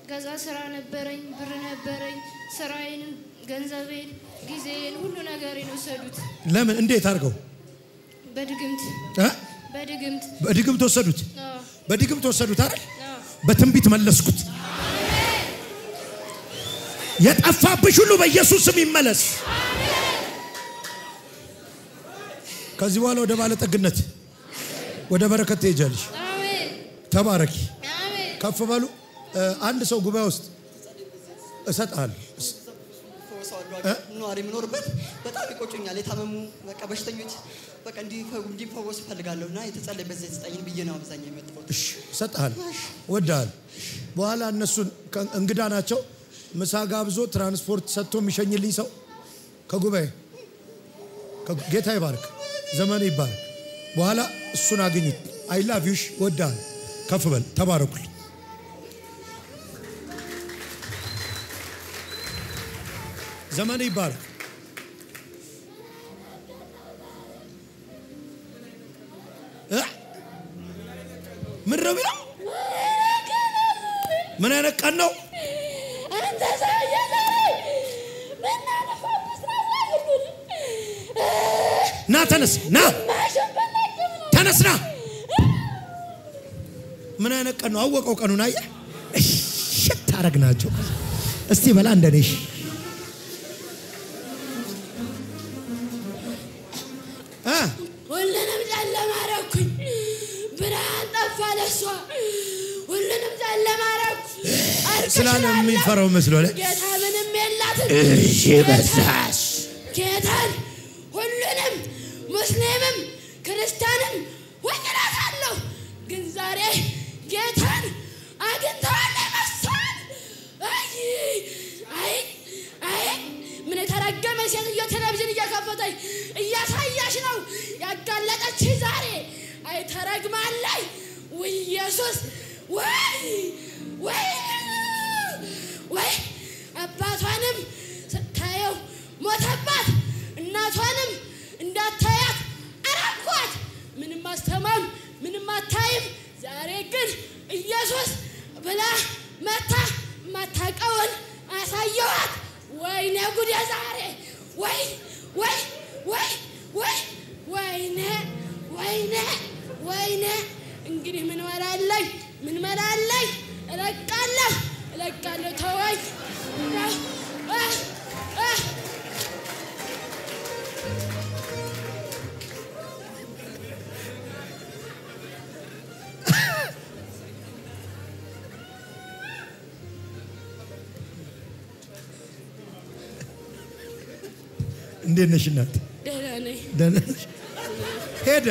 ከዛ ስራ ነበረኝ ብር ነበረኝ ስራዬን ገንዘቤን ጊዜን ሁሉ ነገሬን ወሰዱት ለምን እንዴት አድርገው በድግምት ወሰዱት በድግምት ወሰዱት አይደል በትንቢት መለስኩት የጠፋብሽ ሁሉ በኢየሱስ ስም ይመለስ ከዚህ በኋላ ወደ ባለጠግነት ወደ በረከት ትሄጃለሽ አሜን ተባረኪ አሜን ከፍ በሉ አንድ ሰው ጉባኤ ውስጥ እሰጣለሁ ኗሪ ምኖርበት በጣም ይቆጩኛል የታመሙ በቃ በሽተኞች በቃ እንዲፈወስ ፈልጋለሁና የተጸለየበት ዘጠኝን ብዬ ነው አብዛኛው የመጣሁት እሺ እሰጣለሁ ወዳል በኋላ እነሱን እንግዳ ናቸው ምሳ ጋብዞ ትራንስፖርት ሰጥቶ የሚሸኝልኝ ሰው ከጉባኤ ጌታ ይባርክ ዘመን ይባርክ በኋላ እሱን አግኝት አይ ላቭ ዩ ወዳል ከፍ በል ተባረኩልኝ ዘመን ይባርክ ምን ነው ምን አይነት ቀን ነው አንተ ሳይያለህ ና ተነስ ና ምን አይነት ቀን ነው አወቀው ቀኑን አየህ እሺ ታረግናቸው እስቲ በላ እንደነሽ ሁሉንም ጨለማ አደረኩኝ ብርሃን ጠፋ ለሷ ሁሉንም ጨለማ አደረኩ ስላለ የሚፈራው መስሎለ ጌታ ምንም የላትም እሺ በዛስ ጌታን ሁሉንም ሙስሊምም ክርስቲያንም ወንጀላታለሁ ግን ዛሬ ጌታን አግኝተዋለሁ መሰል አይ ምን የተረገመ ሴትዮ ቴሌቪዥን እየከፈተች እያሳያሽ ነው ያጋለጠች ዛሬ አይ ተረግማለች ወይ ኢየሱስ ወይ አባቷንም ስታየው ሞተባት እናቷንም እንዳታያት አረኳት ምንም አስተማም ምንም አታይም ዛሬ ግን ኢየሱስ ብላ መታ ማታቀውን አሳየዋት ወይኔ ጉድ ዛሬ ወይኔ እንግዲህ ምን መላለኝ እለቃለሁ ተወኝ እንዴት ነሽ እናት ደህና ነሽ ሄደ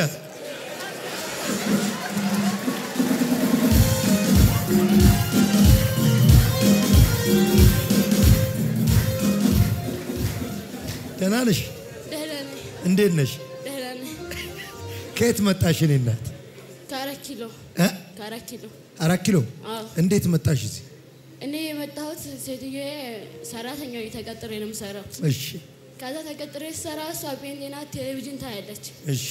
ደህና ነሽ እንዴት ነሽ ከየት መጣሽ እኔ እናት ካረኪል ኪሎ ከአራት ኪሎ 4 ኪሎ እንዴት መጣሽ እዚህ? እኔ የመጣሁት ሴትዬ ሰራተኛው የተቀጠረ ነው የምሰራው። እሺ ከዛ ተቀጥሬ ሰራ እሷ ጴንጤና ቴሌቪዥን ታያለች። እሺ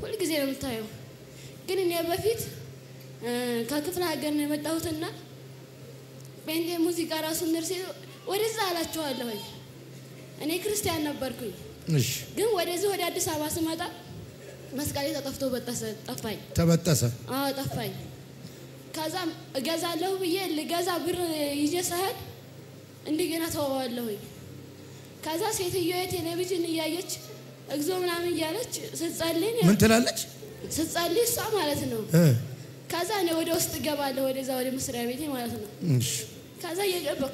ሁሉ ጊዜ ነው የምታየው። ግን እኔ በፊት ከክፍለ ሀገር ነው የመጣሁትና ጴንጤ ሙዚቃ ራሱ ነርሴ ወደዛ አላቸዋለሁ። እኔ ክርስቲያን ነበርኩኝ። እሺ ግን ወደዚህ ወደ አዲስ አበባ ስመጣ መስቀሌ ተጠፍቶ ጠፋኝ። ተበጠሰ? አዎ ጠፋኝ። ከዛ እገዛለሁ ብዬ ልገዛ ብር ይዤ ስሄድ እንደገና ተወዋለሁኝ። ከዛ ሴትዮዋ ቴሌቪዥን እያየች እግዚኦ ምናምን እያለች ስትጸልይ ምን ትላለች? ስትጸልይ እሷ ማለት ነው። ከዛ እኔ ወደ ውስጥ እገባለሁ ወደዛ ወደ መስሪያ ቤቴ ማለት ነው። እሺ ከዛ እየገባሁ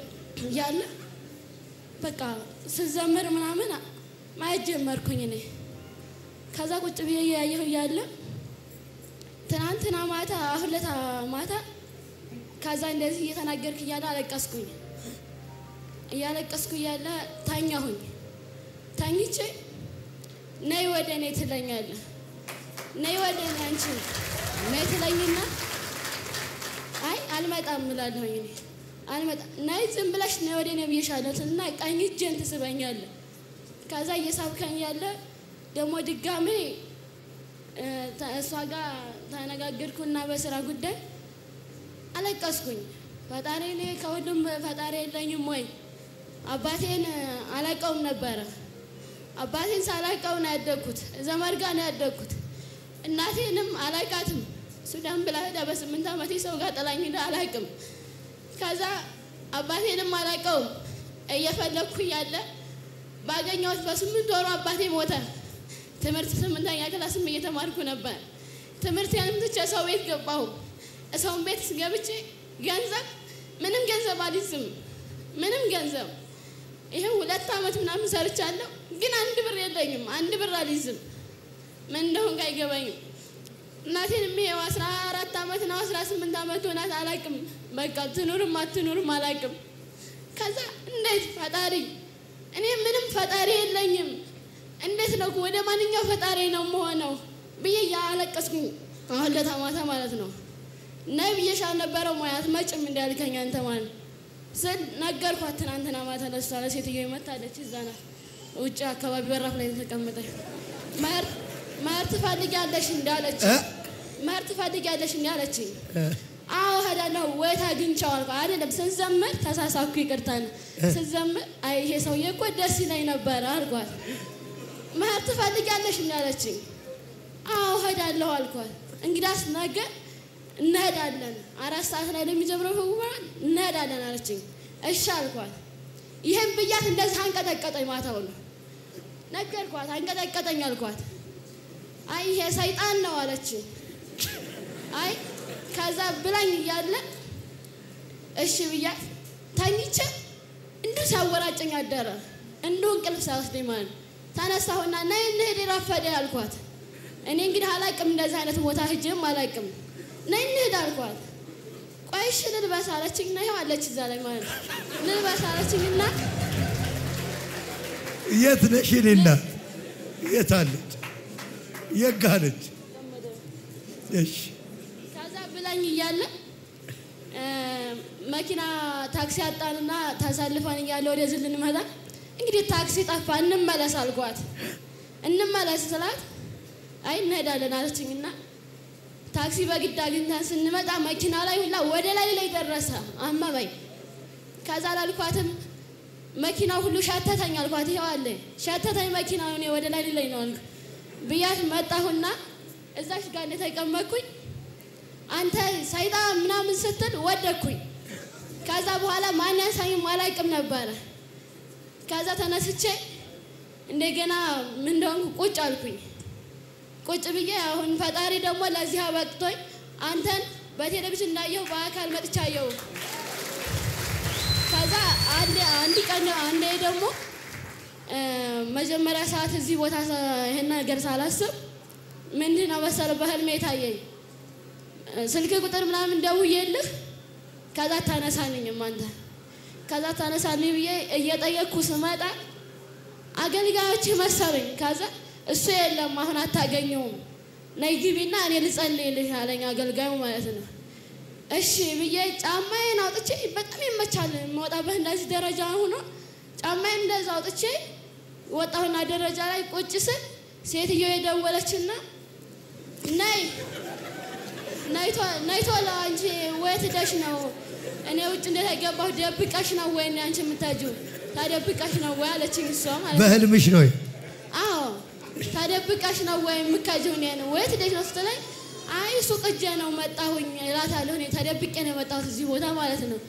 ያለ በቃ ስዘምር ምናምን ማየት ጀመርኩኝ እኔ። ከዛ ቁጭ ብዬ እያየሁ እያለ ትናንትና ማታ አሁለታ ማታ ከዛ እንደዚህ እየተናገርክ እያለ አለቀስኩኝ። እያለቀስኩ እያለ ታኛሁኝ። ታኝቼ ነይ ወደ እኔ ትለኛለህ። ነይ ወደ እኔ አንቺ ነይ ትለኝና አይ አልመጣም እላለሁኝ እኔ አልመጣም። ነይ ዝም ብለሽ ነይ ወደ እኔ ብዬሻለሁ እና ቀኝ እጄን ትስበኛለህ። ከዛ እየሳብከኝ ያለ ደግሞ ድጋሜ እሷ ጋር ተነጋገርኩና በስራ ጉዳይ አለቀስኩኝ። ፈጣሪ እኔ ከሁሉም ፈጣሪ የለኝም ወይ? አባቴን አላውቀውም ነበረ። አባቴን ሳላውቀው ነው ያደግኩት። ዘመድ ጋር ነው ያደግኩት። እናቴንም አላውቃትም። ሱዳን ብላ ሄዳ በ8 ዓመቴ ሰው ጋር ጥላኝ ሄዳ አላውቅም። ከዛ አባቴንም አላውቀውም። እየፈለግኩ ያለ ባገኘሁት በ8 ወሩ አባቴ ሞተ። ትምህርት 8ኛ ክላስም እየተማርኩ ነበር። ትምህርቴንም ትቼ ሰው ቤት ገባሁ። ሰው ቤት ገብቼ ገንዘብ ምንም ገንዘብ አልይዝም። ምንም ገንዘብ ይሄው 2 ዓመት ምናምን ሰርቻለሁ። ግን 1 ብር የለኝም። 1 ብር አልይዝም። ምን እንደሆነ አይገባኝም። እናቴንም ይሄው 14 ዓመት ነው 18 ዓመት ሆናት አላውቅም። በቃ ትኑርም አትኑርም አላውቅም። ከዛ እንዴት ፈጣሪ እኔ ምንም ፈጣሪ የለኝም እንዴት ነው ወደ ማንኛው ፈጣሪ ነው የምሆነው ብዬ ያለቀስኩኝ። አሁን ለታማታ ማለት ነው ነብይሽ አልነበረው ማያት መጭም እንዳልከኝ አንተ ማን ስል ነገርኳት። ትናንትና ማታ ለሷ ለሴትዮ መታለች እዛ ናት ውጭ አካባቢ በራፍ ላይ ተቀምጠች። ማር ትፈልጊያለሽ እንዳለች ማር ትፈልጊያለሽ እንዳለች አዎ ሄዳለሁ ወይታ አግኝቼው አልኩ። አይደለም ስንዘምር ተሳሳኩ ይቅርታን ስንዘምር አይ ይሄ ሰውዬ እኮ ደስ ይለኝ ነበር አልኳት። ማር ትፈልጊያለሽ እንዳለች አዎ ሄዳለሁ አልኳት። እንግዳስ ነገ እንሄዳለን 4 ሰዓት ላይ ለሚጀምረው ፕሮግራም እንሄዳለን አለችኝ። እሺ አልኳት። ይሄን ብያት እንደዚህ አንቀጠቀጠኝ። ማታው ነው ነገርኳት። አንቀጠቀጠኝ አልኳት። አይ ይሄ ሰይጣን ነው አለችኝ። አይ ከዛ ብላኝ እያለ እሺ ብያት ታኝቼ እንዲሁ ሲያወራጨኝ አደረ። እንዲሁ እንቅልፍ ሳይወስደኝ ማለት ተነሳሁና ነይ እንሂድ ረፈደ አልኳት። እኔ እንግዲህ አላውቅም እንደዚህ አይነት ቦታ ሂጅም አላውቅም። ነይ እንሂድ አልኳት። ቆይ እሺ ልልበስ አለችኝና ይኸው አለች እዛ ላይ ማለት ልልበስ አለችኝና የት ነሽ እኔና የት አለች የጋለች? እሺ ከዛ ብላኝ እያለ መኪና ታክሲ አጣንና ተሰልፈን እያለ ወደዚህ ልንመጣ እንግዲህ ታክሲ ጠፋ። እንመለስ አልኳት። እንመለስ ስላት አይ እንሄዳለን አለችኝና ታክሲ በግድ አግኝተን ስንመጣ መኪና ላይ ሁላ ወደ ላይ ደረሰ። አመመኝ። ከዛ አላልኳትም መኪናው ሁሉ ሸተተኝ አልኳት። ይኸው አለ ሸተተኝ መኪናው እኔ ወደ ላይ ነው አልኩ ብያት መጣሁና እዛሽ ጋር እንደተቀመጥኩኝ አንተ ሰይጣን ምናምን ስትል ወደኩኝ። ከዛ በኋላ ማን ያሳይም አላውቅም ነበር። ከዛ ተነስቼ እንደገና ምን እንደሆንኩ ቁጭ አልኩኝ። ቁጭ ብዬ አሁን ፈጣሪ ደግሞ ለዚህ አበቅቶኝ አንተን በቴሌቪዥን እንዳየሁ በአካል መጥቻየሁ። ከዛ አንድ ቀን አንዴ ደግሞ መጀመሪያ ሰዓት እዚህ ቦታ ይሄን ነገር ሳላስብ ምንድነው መሰለ በህልሜ ታየኝ። ስልክ ቁጥር ምናምን ደውዬልህ ከዛ ታነሳልኝም አንተ ከዛ ታነሳልኝ ብዬ እየጠየቅኩ ስመጣ አገልጋዮች መሰለኝ። ከዛ እሱ የለም አሁን አታገኘውም ነይ ግቢና እኔ ልጸልይልሽ አለኝ አገልጋዩ ማለት ነው። እሺ ብዬ ጫማዬን አውጥቼ በጣም ይመቻል መውጣበት እንደዚህ ደረጃ ሆኖ ጫማዬን እንደዛ አውጥቼ ወጣሁና ደረጃ ላይ ቁጭ ስል ሴትዮ የደወለችና ነይ ቶሎ አንቺ ወይት ደሽ ነው እኔ ውጭ እንደተገባሁ ደብቀሽ ነው ወይ አንቺ የምታጂው ታደብቀሽ ነው ወይ አለችኝ እሷ ማለት በህልምሽ ነው? አዎ ታደብቀሽ ነው ወይ የምካጂው ነው ወይት ደሽ ነው ስትለኝ አይ ሱቅ እጄ ነው መጣሁኝ እላታለሁ። እኔ ተደብቄ ነው መጣሁት እዚህ ቦታ ማለት ነው።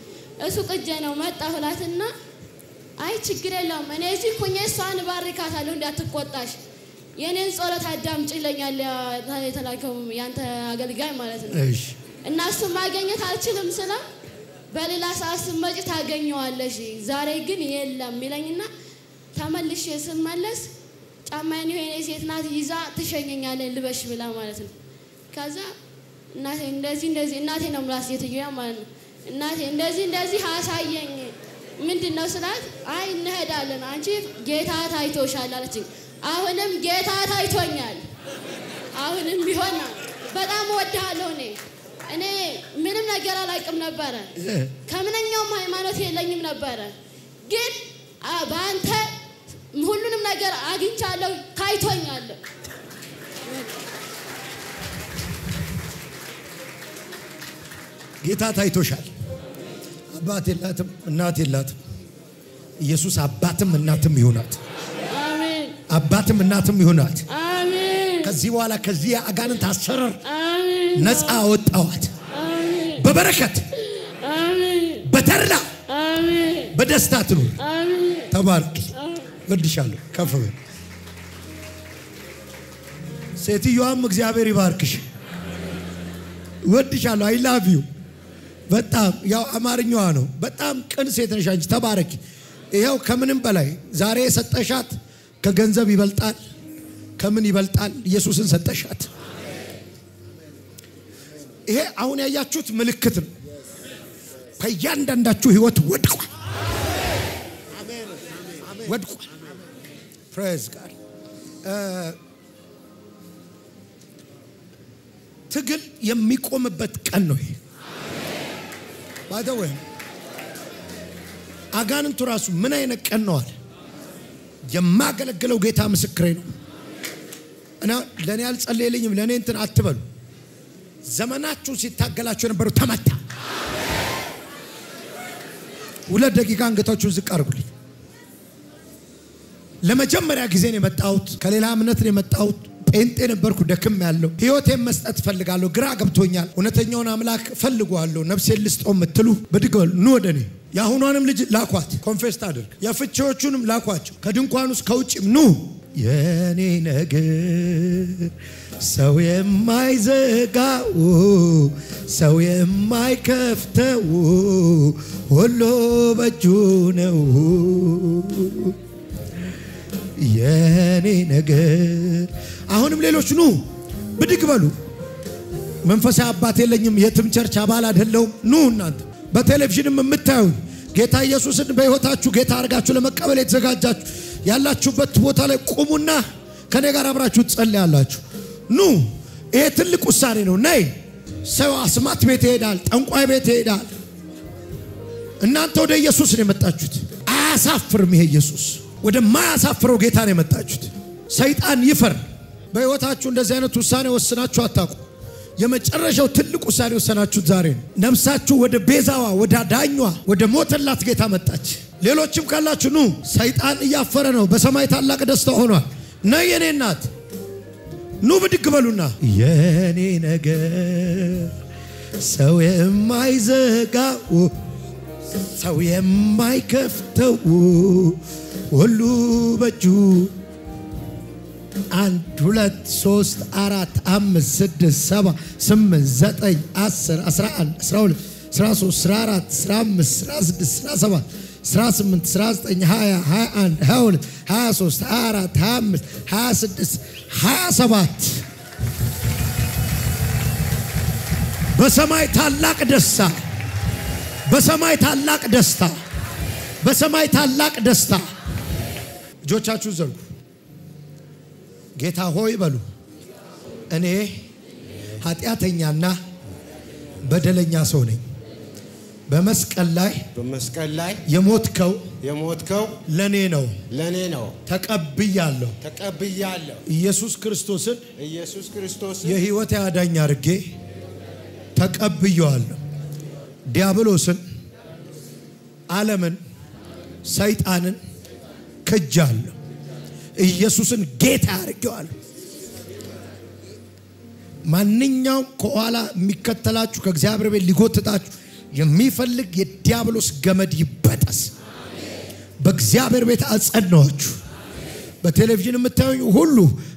ሱቅ እጄ ነው መጣሁ እላትና አይ ችግር የለውም እኔ እዚህ ሆኜ እሷን ባርካታለሁ እንዳትቆጣሽ የኔን ጸሎት አዳምጪ ይለኛል የተላከው ያንተ አገልጋይ ማለት ነው። እሺ እና እሱ ማግኘት አልችልም ስለ በሌላ ሰዓት ስመጪ ታገኘዋለሽ ዛሬ ግን የለም ይለኝና ተመልሼ ስመለስ ጫማዬን የኔ ሴት ናት ይዛ ትሸኘኛለች ልበሽ ብላ ማለት ነው። ከዛ እናቴ እንደዚህ እናቴ ነው ማለት ሴትዮዋ ማለት ነው። እናቴ እንደዚህ አሳየኝ ምንድነው ስላት አይ እንሄዳለን አንቺ ጌታ ታይቶሻል አለችኝ። አሁንም ጌታ ታይቶኛል። አሁንም ቢሆን በጣም ወድሃለሁ። እኔ ምንም ነገር አላውቅም ነበር ከምንኛውም ሃይማኖት የለኝም ነበር ግን በአንተ ሁሉንም ነገር አግኝቻለሁ ታይቶኛል። ጌታ ታይቶሻል። አባት የላትም እናት የላትም። ኢየሱስ አባትም እናትም ይሆናት። አሜን። አባትም እናትም ይሆናት። አሜን። ከዚህ በኋላ ከዚህ አጋንንት አሰራር አሜን። ነፃ አወጣዋት። አሜን። በበረከት አሜን። በተድላ አሜን። በደስታ ትኑር። አሜን። ተባረክ። ወድሻለሁ። ከፍ በል። ሴትዮዋም እግዚአብሔር ይባርክሽ። ወድሻለሁ። አይ ላቭ ዩ በጣም ያው አማርኛዋ ነው። በጣም ቅን ሴት ነሽ አንቺ። ተባረኪ። ይሄው ከምንም በላይ ዛሬ ሰጠሻት ከገንዘብ ይበልጣል። ከምን ይበልጣል? ኢየሱስን ሰጠሻት። ይሄ አሁን ያያችሁት ምልክት ነው። ከእያንዳንዳችሁ ህይወት ወድቋል። አሜን አሜን። ወድቋል። ፕሬዝ ጋድ። ትግል የሚቆምበት ቀን ነው ይሄ። ባደወ አጋንንቱ ራሱ ምን አይነት ቀን ነው አለ። የማገለግለው ጌታ ምስክሬ ነው። እና ለኔ አልጸለየልኝም ለኔ እንትን አትበሉ። ዘመናችሁ ሲታገላችሁ የነበረው ተመታ። ሁለት ደቂቃ አንገታችሁን ዝቅ አድርጉልኝ። ለመጀመሪያ ጊዜ ነው የመጣሁት። ከሌላ እምነት ነው የመጣሁት። ጴንጤ ነበርኩ። ደክም ያለው ህይወቴን መስጠት ፈልጋለሁ። ግራ ገብቶኛል። እውነተኛውን አምላክ ፈልጓለሁ። ነፍሴን ልስጠው የምትሉ በድገሉ ኑ ወደኔ። የአሁኗንም ልጅ ላኳት ኮንፌስ ታድርግ። የፍቺዎቹንም ላኳቸው ከድንኳን ውስጥ ከውጭም ኑ። የኔ ነገር ሰው የማይዘጋው ሰው የማይከፍተው ሁሉ በእጁ ነው። የኔ ነገር አሁንም ሌሎች ኑ ብድግ በሉ። መንፈሳዊ አባት የለኝም የትም ቸርች አባል አይደለሁም። ኑ እናንተ በቴሌቪዥንም የምታዩ ጌታ ኢየሱስን በህይወታችሁ ጌታ አድርጋችሁ ለመቀበል የተዘጋጃችሁ ያላችሁበት ቦታ ላይ ቁሙና ከኔ ጋር አብራችሁ ጸልያላችሁ። ኑ ይሄ ትልቅ ውሳኔ ነው። ነይ። ሰው አስማት ቤት ይሄዳል፣ ጠንቋይ ቤት ይሄዳል። እናንተ ወደ ኢየሱስ ነው የመጣችሁት። አያሳፍርም ይሄ ኢየሱስ። ወደ ማያሳፍረው ጌታ ነው የመጣችሁት። ሰይጣን ይፈር። በህይወታችሁ እንደዚህ አይነት ውሳኔ ወስናችሁ አታውቁ። የመጨረሻው ትልቅ ውሳኔ ወሰናችሁት ዛሬ ነው። ነፍሳችሁ ወደ ቤዛዋ ወደ ዳኛዋ ወደ ሞተላት ጌታ መጣች። ሌሎችም ካላችሁ ኑ። ሰይጣን እያፈረ ነው። በሰማይ ታላቅ ደስታ ሆኗል። ነይ የኔ እናት ኑ ብድግ በሉና የኔ ነገር ሰው የማይዘጋው ሰው የማይከፍተው ሁሉ በእጁ 1 2 3 4 5 6 7 8 9 10 11 12 13 14 15 16 17 18 19 20 21 22 23 24 25 26 27 በሰማይ ታላቅ ደስታ በሰማይ ታላቅ ደስታ በሰማይ ታላቅ ደስታ። እጆቻችሁን ዘርጉ። ጌታ ሆይ በሉ። እኔ ኃጢአተኛና በደለኛ ሰው ነኝ። በመስቀል ላይ የሞትከው ለኔ ነው ተቀብያለሁ። ኢየሱስ ክርስቶስን የሕይወት አዳኝ አድርጌ ተቀብያለሁ። ዲያብሎስን፣ ዓለምን፣ ሰይጣንን ክጃለሁ። ኢየሱስን ጌታ አድርጌዋለሁ። ማንኛውም ከኋላ የሚከተላችሁ ከእግዚአብሔር ቤት ሊጎትታችሁ የሚፈልግ የዲያብሎስ ገመድ ይበጠስ። በእግዚአብሔር ቤት አጸናችሁ። በቴሌቪዥን የምታዩኝ ሁሉ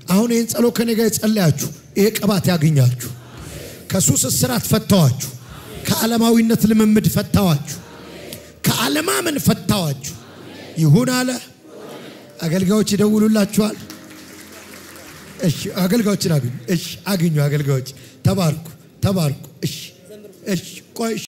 አሁን ይህን ጸሎት ከኔ ጋር የጸለያችሁ ይሄ ቅባት ያገኛችሁ። ከሱስ እስራት ፈታዋችሁ። ከዓለማዊነት ልምምድ ፈታዋችሁ። ከዓለማመን ፈታዋችሁ። ይሁን አለ። አገልጋዮች ይደውሉላችኋል። እሺ አገልጋዮችን አግኙ። እሺ አግኙ። አገልጋዮች ተባርኩ። እሺ ቆይ